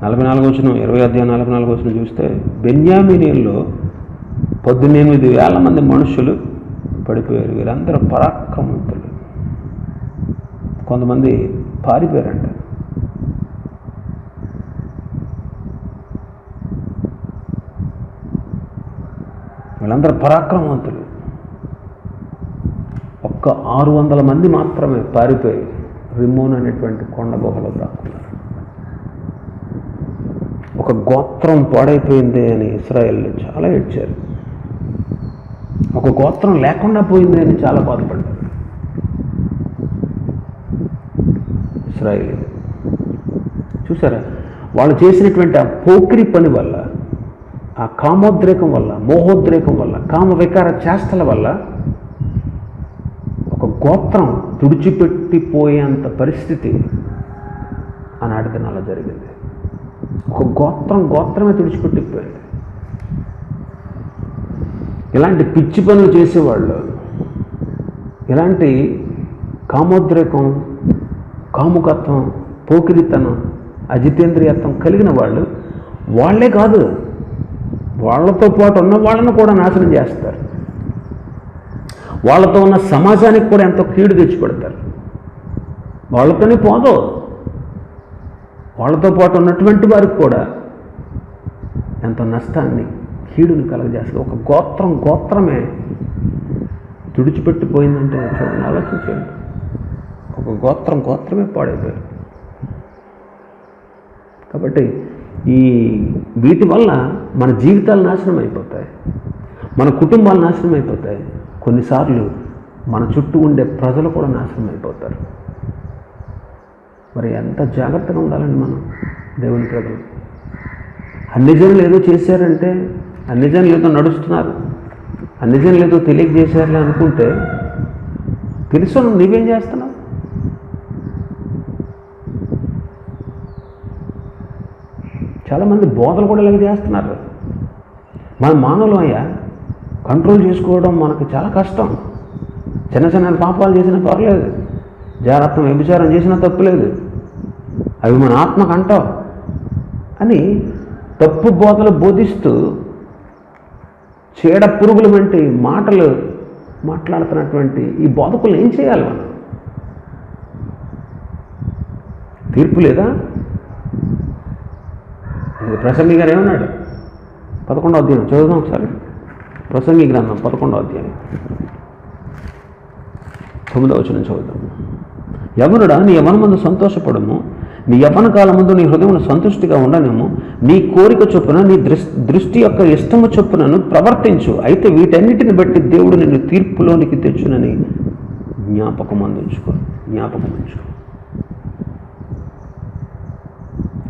44 వచనం, 20 అధ్యాయం 44 వచనం చూస్తే బెన్యామీనీల్లో 18,000 మంది మనుషులు పడిపోయారు. వీరందరూ పరాక్రమవంతులు. కొంతమంది పారిపోయారంట. వీళ్ళందరూ పరాక్రమవంతులు. ఒక్క 600 మంది మాత్రమే పారిపోయి రిమ్మోన్ అనేటువంటి కొండ గుహలో దాక్కున్నారు. ఒక గోత్రం పాడైపోయింది అని ఇశ్రాయేలు చాలా ఏడ్చారు. ఒక గోత్రం లేకుండా పోయింది అని చాలా బాధపడ్డారు ఇశ్రాయేలు. చూసారా, వాళ్ళు చేసినటువంటి ఆ పోకిరి పని వల్ల, ఆ కామోద్రేకం వల్ల, మోహోద్రేకం వల్ల, కామ వికార చేష్టల వల్ల ఒక గోత్రం తుడిచిపెట్టిపోయేంత పరిస్థితి ఆనాటి దినాల్లో జరిగింది. ఒక గోత్రమే తుడిచిపెట్టిపోయింది. ఇలాంటి పిచ్చి పనులు చేసేవాళ్ళు, ఇలాంటి కామోద్రేకం, కాముకత్వం, పోకిరితనం, అజితేంద్రియత్వం కలిగిన వాళ్ళే కాదు, వాళ్ళతో పాటు ఉన్న వాళ్ళను కూడా నాశనం చేస్తారు. వాళ్ళతో ఉన్న సమాజానికి కూడా ఎంతో కీడు తెచ్చిపెడతారు. వాళ్ళతోనే పోదు, వాళ్ళతో పాటు ఉన్నటువంటి వారికి కూడా ఎంతో నష్టాన్ని, కీడుని కలగజేస్తారు. ఒక గోత్రమే తుడిచిపెట్టిపోయిందంటే చూడండి, ఆలోచించండి. ఒక గోత్రమే పాడైపోయారు. కాబట్టి వీటి వల్ల మన జీవితాలు నాశనం అయిపోతాయి, మన కుటుంబాలు నాశనం అయిపోతాయి. కొన్నిసార్లు మన చుట్టూ ఉండే ప్రజలు కూడా నాశనం అయిపోతారు. మరి ఎంత జాగ్రత్తగా ఉండాలండి మనం, దేవుని ప్రజలు. అన్ని జనులు ఏదో చేశారంటే, అన్ని జనులు ఏదో నడుస్తున్నారు, అన్ని జనులు ఏదో తెలియజేశారులే అనుకుంటే, తెలుసు నీవేం చేస్తున్నావు? చాలామంది బోధలు కూడా ఇలాగ చేస్తున్నారు. మన మానవులు అయ్యా, కంట్రోల్ చేసుకోవడం మనకు చాలా కష్టం. చిన్న పాపాలు చేసినా పర్లేదు, జాగ్రత్తం వ్యభిచారం చేసినా తప్పులేదు, అవి మన ఆత్మకు అంటావు అని తప్పు బోధలు బోధిస్తూ చీడ పురుగుల వంటి మాటలు మాట్లాడుతున్నటువంటి ఈ బోధకులు ఏం చేయాలి? మనం తీర్పు లేదా? ప్రసంగి గారు ఏమన్నాడు? 11వ అధ్యాయం చదువుదాం ఒకసారి. ప్రసంగి గ్రంథం 11వ అధ్యాయం 9వ వచనం చదువుదాం. యవనుడా, నీ యవనమందు సంతోషపడము, నీ యవ్వన కాలమందు నీ హృదయమును సంతుష్టిగా ఉండనేమో, నీ కోరిక చొప్పున నీ దృష్టి యొక్క ఇష్టము చొప్పునను ప్రవర్తించు. అయితే వీటన్నిటిని బట్టి దేవుడు నిన్ను తీర్పులోనికి తెచ్చునని జ్ఞాపకం ఉంచుకో.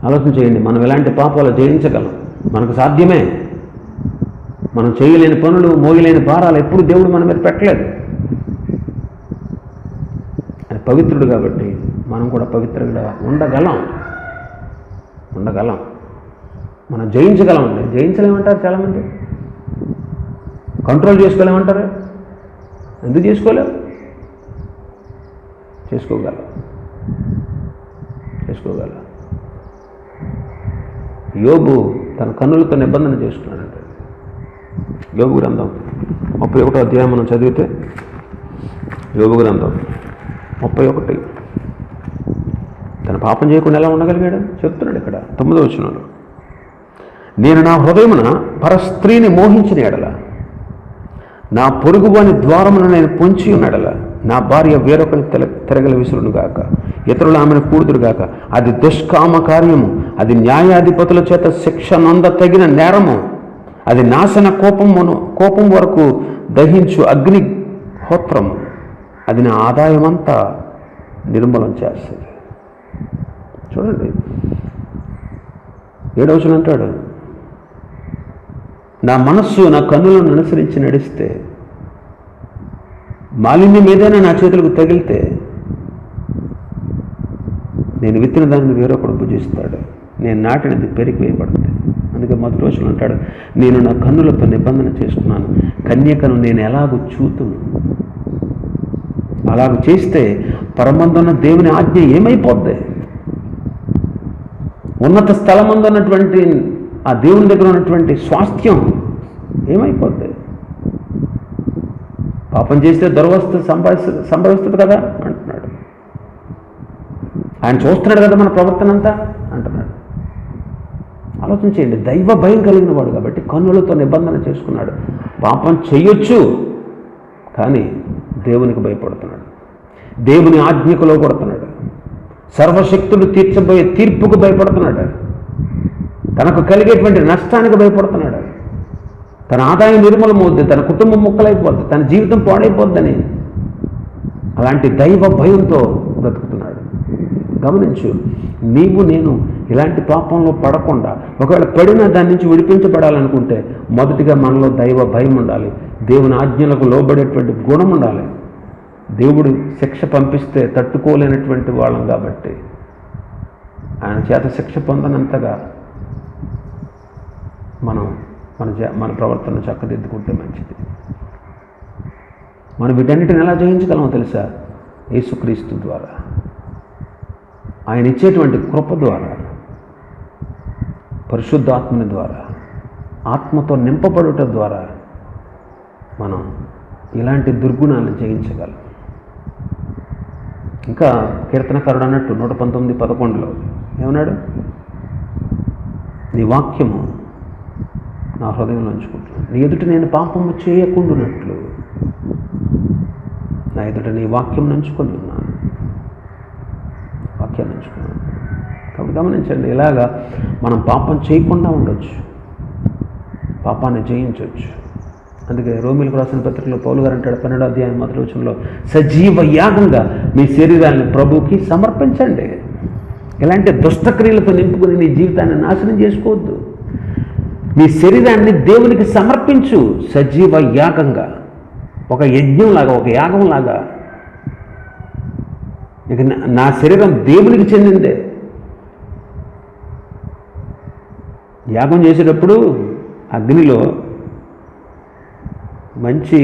ఆలోచన చేయండి. మనం ఎలాంటి పాపాలు జయించగలం? మనకు సాధ్యమే. మనం చేయలేని పనులు, మోయలేని భారాలు ఎప్పుడు దేవుడు మన మీద పెట్టలేదు. ఆయన పవిత్రుడు కాబట్టి మనం కూడా పవిత్రంగా ఉండగలం. మనం జయించగలం అండి. జయించలేమంటారు చాలామంది. కంట్రోల్ చేసుకోలేమంటారు. ఎందుకు చేసుకోలేవు? చేసుకోగలం. యోబు తన కన్నులతో నిబంధన చేసుకున్నాడంటే, యోబు గ్రంథం 31వ అధ్యాయం మనం చదివితే, యోబు గ్రంథం 31 తన పాపం చేయకుండా ఎలా ఉండగలిగాడు చెప్తున్నాడు ఇక్కడ 9వ వచనంలో. నేను నా హృదయమున పరస్త్రీని మోహించిన ఎడల, నా పొరుగువాని ద్వారమున నేను పొంచి ఉన్నడల, నా భార్య వేరొకని తిరగల విసురును గాక, ఇతరులు ఆమెను కూడుదురు గాక. అది దుష్కామ కార్యము, అది న్యాయాధిపతుల చేత శిక్ష నొంద తగిన నేరము, అది నాశన కోపం వరకు దహించు అగ్నిహోత్రము, అది నా ఆదాయమంతా నిర్మూలం చేస్తుంది. చూడండి 7వ వచనం అంటాడు, నా మనస్సు నా కన్నులను అనుసరించి నడిస్తే, మాలిన్యం ఏదైనా నా చేతులకు తగిలితే, నేను విత్తిన దాన్ని వేరొకడు భుజిస్తాడు, నేను నాటినది పెరిగి వేయబడుతుంది. అందుకే మొదటి రోజులు అంటాడు, నేను నా కన్నులతో నిబంధన చేసుకున్నాను, కన్యకను నేను ఎలాగూ చూతును. అలాగ చేస్తే పరమందున్న దేవుని ఆజ్ఞ ఏమైపోద్ది? ఉన్నత స్థలమందు ఉన్నటువంటి ఆ దేవుని దగ్గర ఉన్నటువంటి స్వాస్థ్యం ఏమైపోద్ది? పాపం చేస్తే దుర్వస్తు సంభవిస్తుంది కదా అంటున్నాడు. ఆయన చూస్తున్నాడు కదా మన ప్రవర్తన అంతా అంటున్నాడు. ఆలోచన చేయండి. దైవ భయం కలిగిన వాడు కాబట్టి కన్నులతో నిబంధన చేసుకున్నాడు. పాపం చెయ్యొచ్చు, కానీ దేవునికి భయపడుతున్నాడు, దేవుని ఆజ్ఞకు లోబడుతున్నాడు, సర్వశక్తులు తీర్చబోయే తీర్పుకు భయపడుతున్నాడు, తనకు కలిగేటువంటి నష్టానికి భయపడుతున్నాడు, తన ఆదాయం నిర్మూలమవుద్ది, తన కుటుంబం ముక్కలైపోద్ది, తన జీవితం పాడైపోద్దని అలాంటి దైవ భయంతో బ్రతుకుతున్నాడు. గమనించు, నీవు నేను ఇలాంటి పాపంలో పడకుండా, ఒకవేళ పడినా దాని నుంచి విడిపించబడాలనుకుంటే మొదటిగా మనలో దైవ భయం ఉండాలి, దేవుని ఆజ్ఞలకు లోబడేటువంటి గుణం ఉండాలి. దేవుడు శిక్ష పంపిస్తే తట్టుకోలేనటువంటి వాళ్ళం కాబట్టి ఆయన చేత శిక్ష పొందనంతగా మన ప్రవర్తన చక్కదిద్దుకుంటే మంచిది. మనం వీటన్నిటిని ఎలా జయించగలమో తెలుసా? యేసుక్రీస్తు ద్వారా, ఆయన ఇచ్చేటువంటి కృప ద్వారా, పరిశుద్ధాత్మని ద్వారా, ఆత్మతో నింపబడుట ద్వారా మనం ఇలాంటి దుర్గుణాలను జయించగలం. ఇంకా కీర్తనకారుడు అన్నట్టు 119:11 ఏమన్నాడు? నీ వాక్యము నా హృదయంలో ఉంచుకుంటున్నాను, నీ ఎదుట నేను పాపము చేయకుండానట్లు నా ఎదుట నీ వాక్యం నుంచుకొని ఉన్నాను, వాక్యాన్ని ఉంచుకున్నాను. కాబట్టి గమనించండి, ఇలాగా మనం పాపం చేయకుండా ఉండొచ్చు, పాపాన్ని జయించవచ్చు. అందుకే రోమీలకు రాసిన పత్రికలో పౌలు గారు అంటాడు 12వ అధ్యాయం 1వ వచనంలో, సజీవ యాగంగా మీ శరీరాన్ని ప్రభువుకి సమర్పించండి. ఇలాంటి దుష్టక్రియలతో నింపుకుని నీ జీవితాన్ని నాశనం చేసుకోవద్దు. నీ శరీరాన్ని దేవునికి సమర్పించు, సజీవ యాగంగా, ఒక యజ్ఞంలాగా, ఒక యాగంలాగా. ఇక నా శరీరం దేవునికి చెందిందే. యాగం చేసేటప్పుడు అగ్నిలో మంచి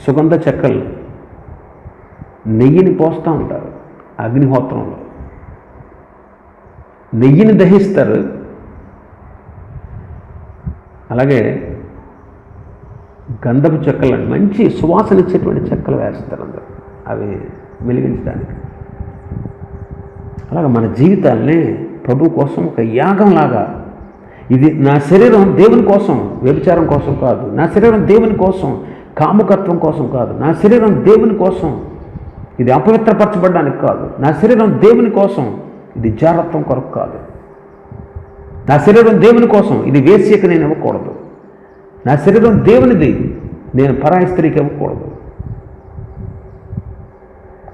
సుగంధ చెక్కలు, నెయ్యిని పోస్తూ ఉంటారు. అగ్నిహోత్రంలో నెయ్యిని దహిస్తారు, అలాగే గంధపు చెక్కలు, మంచి సువాసన ఇచ్చేటువంటి చెక్కలు వేస్తారు అందరూ, అవి వెలిగించడానికి. అలాగే మన జీవితాల్ని ప్రభు కోసం ఒక యాగంలాగా, ఇది నా శరీరం దేవుని కోసం, వ్యభిచారం కోసం కాదు, నా శరీరం దేవుని కోసం, కాముకత్వం కోసం కాదు, నా శరీరం దేవుని కోసం, ఇది అపవిత్రపరచబడడానికి కాదు, నా శరీరం దేవుని కోసం, ఇది జారత్వం కొరకు కాదు. నా శరీరం దేవుని కోసం, ఇది వేశ్యకి నేను ఇవ్వకూడదు. నా శరీరం దేవునిది, నేను పరాయి స్త్రీకి ఇవ్వకూడదు.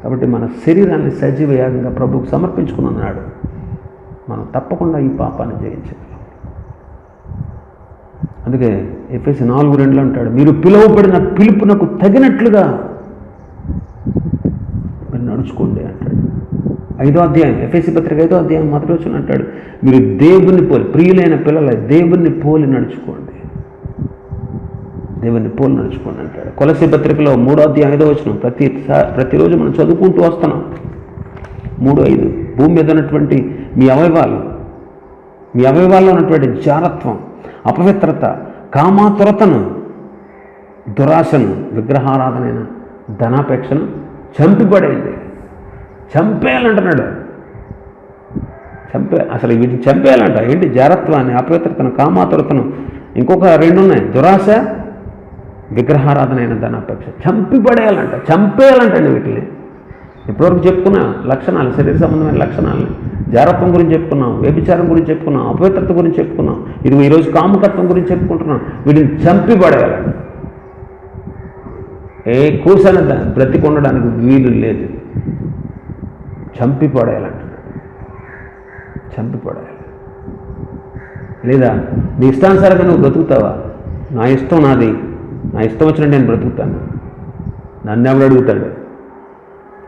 కాబట్టి మన శరీరాన్ని సజీవ యాగంగా ప్రభువుకు సమర్పించుకుని ఉన్నాడు. మనం తప్పకుండా ఈ పాపాన్ని జయించాలి. అందుకే ఎఫెసీ 4:2 అంటాడు, మీరు పిలువబడిన పిలుపునకు తగినట్లుగా మీరు నడుచుకోండి అంటాడు. 5వ అధ్యాయం, ఎఫెసీ పత్రిక 5వ అధ్యాయం 1వ వచనం అంటాడు, మీరు దేవుని పోలి, ప్రియులైన పిల్లల దేవుని పోలి నడుచుకోండి, దేవుని పోలి నడుచుకోండి అంటాడు. కొలసీ పత్రికలో 3వ అధ్యాయం 5వ వచనం ప్రతిరోజు మనం చదువుకుంటూ వస్తున్నాం. 3:5, భూమి మీద ఉన్నటువంటి మీ అవయవాల్లో ఉన్నటువంటి జారత్వం, అపవిత్రత, కామాతురతను, దురాశను, విగ్రహారాధనైన ధనాపేక్షను చంపిపడేయండి. చంపేయాలంటున్నాడు. అసలు వీటిని చంపేయాలంట. ఏంటి? జారత్వాన్ని, అపవిత్రతను, కామాతురతను, ఇంకొక 2 ఉన్నాయి, దురాశ, విగ్రహారాధనైన ధనాపేక్ష. చంపేయాలంటండి వీటిని. ఇప్పటివరకు చెప్పుకున్న లక్షణాలు, శరీర సంబంధమైన లక్షణాలని, జారత్వం గురించి చెప్పుకున్నాం, వ్యభిచారం గురించి చెప్పుకున్నాం, అపవిత్రత గురించి చెప్పుకున్నాం, ఇది ఈరోజు కామకత్వం గురించి చెప్పుకుంటున్నాం. వీటిని చంపిపడేయాలంట. ఏ కూసన బ్రతికొండడానికి వీలు లేదు. చంపిపడేయాలంటున్నాడు. చంపిపడేయాలి. లేదా నీ ఇష్టానుసారంగా నువ్వు బ్రతుకుతావా? నా ఇష్టం నాది, నా ఇష్టం వచ్చినట్టు నేను బ్రతుకుతాను, నన్ను ఎవడు అడుగుతాడు,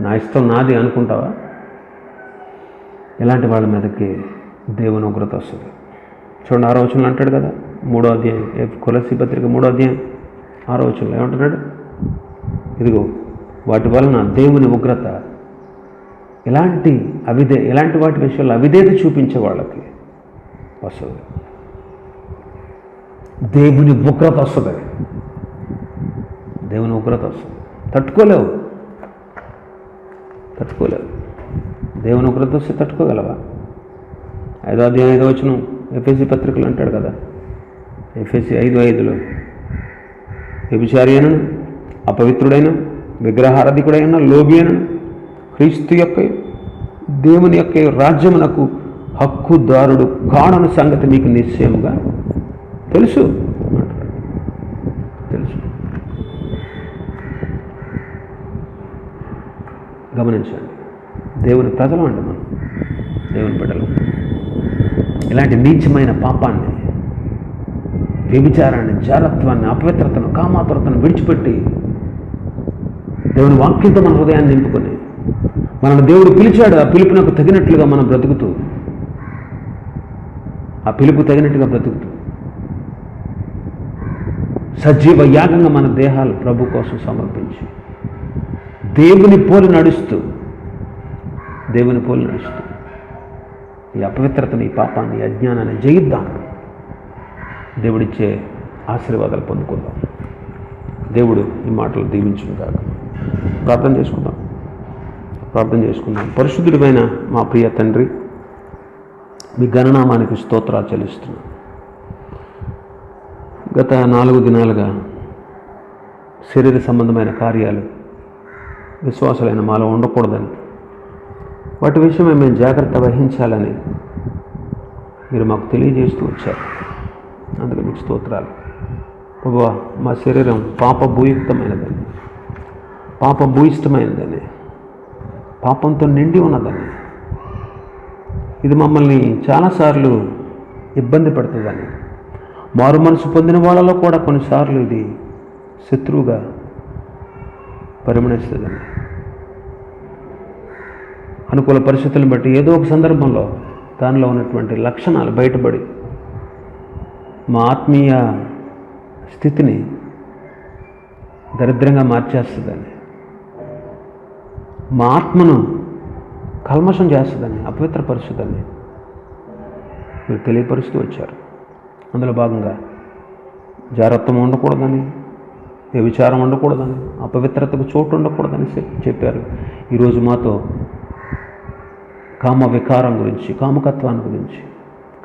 నా ఇష్టం నాది అనుకుంటావా? ఇలాంటి వాళ్ళ మీదకి దేవుని ఉగ్రత వస్తుంది. చూడండి, 6వ వచనంలో అంటాడు కదా, 3వ అధ్యాయం, కొలసీ పత్రిక 3వ అధ్యాయం 6వ వచనంలో ఏమంటున్నాడు? ఇదిగో వాటి వలన దేవుని ఉగ్రత, ఇలాంటి వాటి విషయాల్లో అవిధేయత చూపించే వాళ్ళకి వస్తుంది. దేవుని ఉగ్రత వస్తుంది. దేవుని ఉగ్రత వస్తుంది. తట్టుకోలేవు. దేవుని ఉగ్రత వస్తే తట్టుకోగలవా? 5వ అధ్యాయం 5వ వచనం ఎఫెసీ పత్రికలు అంటాడు కదా, ఎఫెసీ 5:5లో, వ్యభిచారి అయినను, అపవిత్రుడైన, విగ్రహారాధికుడైన, లోబి అయినను, క్రీస్తు యొక్క దేవుని యొక్క రాజ్యమునకు హక్కుదారుడు కాడని సంగతి మీకు నిశ్చయముగా తెలుసు. గమనించండి, దేవుని ప్రజలు అండి మనం, దేవుని బిడ్డలు. ఇలాంటి నీచమైన పాపాన్ని, వ్యభిచారాన్ని, జారత్వాన్ని, అపవిత్రతను, కామాతురతను విడిచిపెట్టి దేవుని వాక్యంతో మన హృదయాన్ని నింపుకొని, మనల్ని దేవుడు పిలిచాడు, ఆ పిలుపునకు తగినట్లుగా మనం బ్రతుకుతూ, ఆ పిలుపు తగినట్టుగా బ్రతుకుతూ, సజీవ యాగంగా మన దేహాలు ప్రభు కోసం సమర్పించి, దేవుని పోలి నడుస్తూ ఈ అపవిత్రతని, ఈ పాపాన్ని, ఈ అజ్ఞానాన్ని జయిద్దాం. దేవుడిచ్చే ఆశీర్వాదాలు పొందుకుందాం. దేవుడు ఈ మాటలు దీవించును గాక. ప్రార్థన చేసుకుందాం. పరిశుద్ధుడైన మా ప్రియ తండ్రి, మీ ఘననామానికి స్తోత్రాలు చెల్లిస్తున్నాం. గత 4 దినాలుగా శరీర సంబంధమైన కార్యాలు విశ్వాసాలైన మాలో ఉండకూడదని, వాటి విషయమై మేము జాగ్రత్త వహించాలని మీరు మాకు తెలియజేస్తూ వచ్చారు. అందుకే మీకు స్తోత్రాలు. ప్రభువా, మా శరీరం పాపభూయిష్టమైనదని, పాపంతో నిండి ఉన్నదని, ఇది మమ్మల్ని చాలాసార్లు ఇబ్బంది పడుతుందని, మారు మనసు పొందిన వాళ్ళలో కూడా కొన్నిసార్లు ఇది శత్రువుగా పరిగణిస్తుందని, అనుకూల పరిస్థితులను బట్టి ఏదో ఒక సందర్భంలో దానిలో ఉన్నటువంటి లక్షణాలు బయటపడి మా ఆత్మీయ స్థితిని దరిద్రంగా మార్చేస్తుందని, మా ఆత్మను కల్మషం చేస్తుందని, అపవిత్రపరుస్తుందని మీరు తెలియపరుస్తూ వచ్చారు. అందులో భాగంగా జారత్వం ఉండకూడదని, వ్యభిచారం ఉండకూడదని, అపవిత్రతకు చోటు ఉండకూడదని చెప్పారు. ఈరోజు మాతో కామ వికారం గురించి, కామకత్వాన్ని గురించి,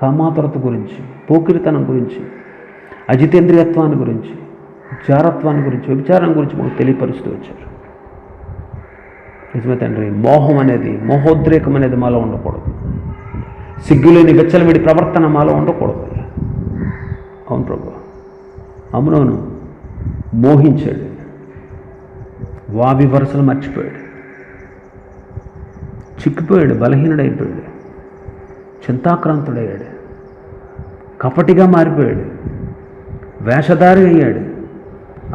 కామాతురత గురించి, పోకిరితనం గురించి, అజితేంద్రియత్వాన్ని గురించి, జారత్వాన్ని గురించి, వ్యభిచారం గురించి మాకు తెలియపరుస్తూ వచ్చారు. నిజమే తండ్రి, మోహోద్రేకం అనేది మాలో ఉండకూడదు. సిగ్గులేని వెచ్చలవిడి ప్రవర్తన మాలో ఉండకూడదు. అవును ప్రభు. అమ్నోను మోహించాడు, వావి వరుసలు మర్చిపోయాడు, చిక్కిపోయాడు, బలహీనుడైపోయాడు, చింతాక్రాంతుడయ్యాడు, కపటిగా మారిపోయాడు, వేషధారి అయ్యాడు,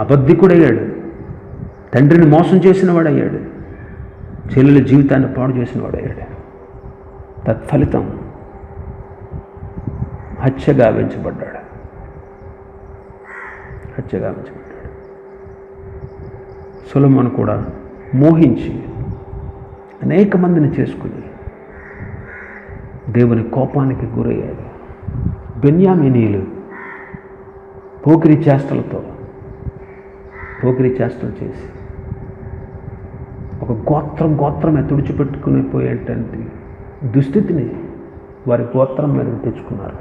అబద్ధికుడయ్యాడు, తండ్రిని మోసం చేసిన వాడయ్యాడు, చెల్లెల జీవితాన్ని పాడు చేసిన వాడయ్యాడు. తత్ఫలితం హత్యగావించబడ్డాడు. సొలొమోను కూడా మోహించి అనేక మందిని చేసుకుని దేవుని కోపానికి గురయ్యాడు. బెన్యామీనీయులు పోకిరి చేష్టలు చేసి ఒక గోత్రమే తుడిచిపెట్టుకుని పోయేటువంటి దుస్థితిని వారి గోత్రం మీద తెచ్చుకున్నారు.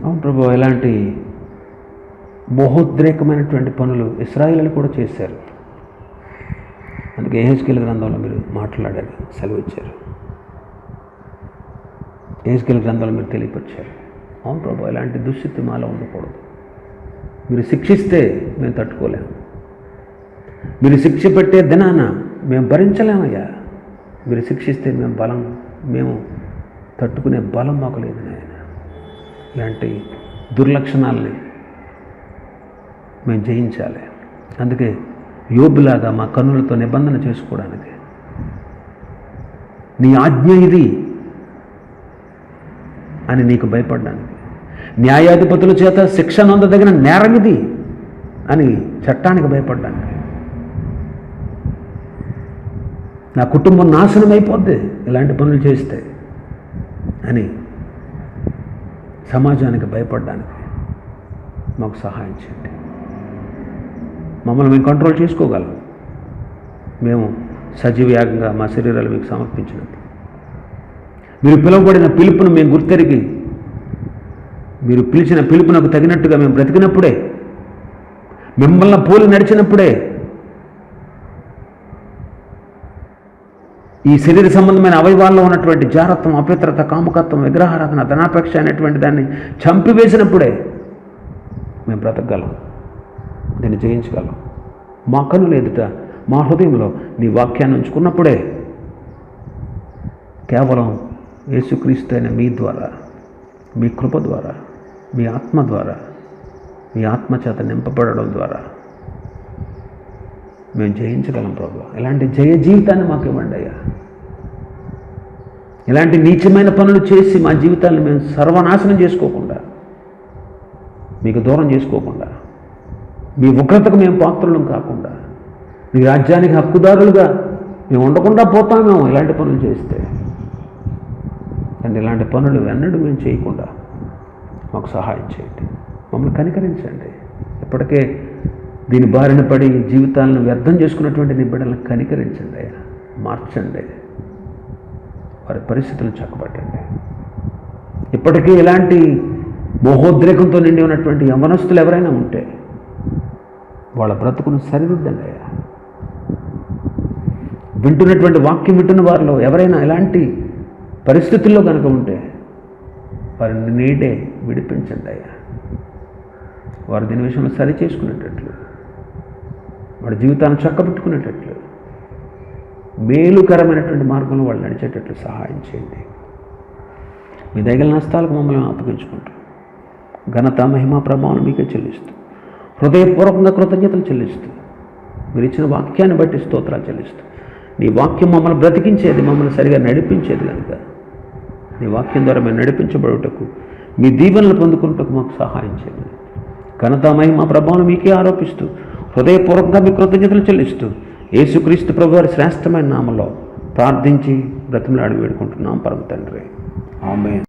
అవును ప్రభు, ఇలాంటి మహోద్రేకమైనటువంటి పనులు ఇశ్రాయేలీయులు కూడా చేశారు. అందుకే యెహెజ్కేలు గ్రంథంలో మీరు మాట్లాడారు, సెలవు ఇచ్చారు. యెహెజ్కేలు గ్రంథంలో మీరు తెలియపరిచారు. అవును ప్రభు, ఇలాంటి దుస్థితి మాలో ఉండకూడదు. మీరు శిక్షిస్తే మేము తట్టుకోలేము, మీరు శిక్ష పెట్టే దినాన మేము భరించలేమయ్యా. మీరు శిక్షిస్తే మేము తట్టుకునే బలం మాకు లేదు నాయన. ఇలాంటి దుర్లక్షణాలని మేము జయించాలి. అందుకే యోబులాగా మా కన్నులతో నిబంధన చేసుకోవడానికి, నీ ఆజ్ఞ ఇది అని నీకు భయపడడానికి, న్యాయాధిపతుల చేత శిక్ష నొందదగిన నేరం ఇది అని చట్టానికి భయపడడానికి, నా కుటుంబం నాశనం అయిపోద్ది ఇలాంటి పనులు చేస్తే అని సమాజానికి భయపడడానికి మాకు సహాయం చేయండి. మమ్మల్ని మేము కంట్రోల్ చేసుకోగలం. మేము సజీవయాగంగా మా శరీరాలు మీకు సమర్పించినప్పుడు, మీరు పిలువబడిన పిలుపును మేము గుర్తెరిగి, మీరు పిలిచిన పిలుపునకు తగినట్టుగా మేము బ్రతికినప్పుడే, మిమ్మల్ని పోలి నడిచినప్పుడే ఈ శరీర సంబంధమైన అవయవాల్లో ఉన్నటువంటి జారత్వం, అపవిత్రత, కాముకత్వం, విగ్రహారాధన, ధనాపేక్ష అనేటువంటి దాన్ని చంపివేసినప్పుడే మేము బ్రతకగలం, దీన్ని జయించగలం. మా కన్నుల ఎదుట, మా హృదయంలో నీ వాక్యాన్ని ఉంచుకున్నప్పుడే కేవలం యేసుక్రీస్తు అయిన మీ ద్వారా, మీ కృప ద్వారా, మీ ఆత్మ ద్వారా, మీ ఆత్మచేత నింపబడడం ద్వారా మేము జయించగలం ప్రభు. ఇలాంటి జయ జీవితాన్ని మాకు ఇవ్వండి అయ్యా. ఇలాంటి నీచమైన పనులు చేసి మా జీవితాన్ని మేము సర్వనాశనం చేసుకోకుండా, మీకు దూరం చేసుకోకుండా, మీ ఉగ్రతకు మేము పాత్రలం కాకుండా, మీ రాజ్యానికి హక్కుదారులుగా మేము ఉండకుండా పోతామేమో ఇలాంటి పనులు చేస్తే. అండ్ ఇలాంటి పనులు ఎన్నడూ మేము చేయకుండా మాకు సహాయం చేయండి, మమ్మల్ని కనికరించండి. ఇప్పటికే దీని బారిన పడి జీవితాలను వ్యర్థం చేసుకున్నటువంటి నీ బిడ్డలను కనికరించండి అయ్యా, మార్చండి, వారి పరిస్థితులను చక్కబట్టండి. ఇప్పటికీ ఇలాంటి మోహోద్రేకంతో నిండి ఉన్నటువంటి యవ్వనస్తులు ఎవరైనా ఉంటే వాళ్ళ బ్రతుకును సరిదిద్దండి అయ్యా. వింటున్నటువంటి వాక్యం వింటున్న వారిలో ఎవరైనా ఇలాంటి పరిస్థితుల్లో కనుక ఉంటే వారిని నేడే విడిపించండి అయ్యా. వారు దీని విషయంలో సరి చేసుకునేటట్లు, వాడి జీవితాన్ని చక్కబెట్టుకునేటట్లు, మేలుకరమైనటువంటి మార్గంలో వాళ్ళు నడిచేటట్లు సహాయం చేయండి. మీ దయగల హస్తాలకు మమ్మల్ని అప్పగించుకుంటూ ఘనత, మహిమ, ప్రభావం మీకే చెల్లిస్తూ, హృదయపూర్వకంగా కృతజ్ఞతలు చెల్లిస్తూ, మీరు ఇచ్చిన వాక్యాన్ని బట్టి స్తోత్రాలు చెల్లిస్తూ, నీ వాక్యం మమ్మల్ని బ్రతికించేది, మమ్మల్ని సరిగా నడిపించేది కనుక నీ వాక్యం ద్వారా మేము నడిపించబడుటకు, మీ దీవెనలు పొందుకున్నటకు మాకు సహాయం చేయండి. ఘనత, మహిమ, ప్రభావం మీకే ఆరోపిస్తూ, హృదయపూర్వకంగా మీ కృతజ్ఞతలు చెల్లిస్తూ, యేసుక్రీస్తు ప్రభువారి శ్రేష్టమైన నామంలో ప్రార్థించి బ్రతిమలాడి వేడుకుంటున్నాం పరమ తండ్రి. ఆమేన్.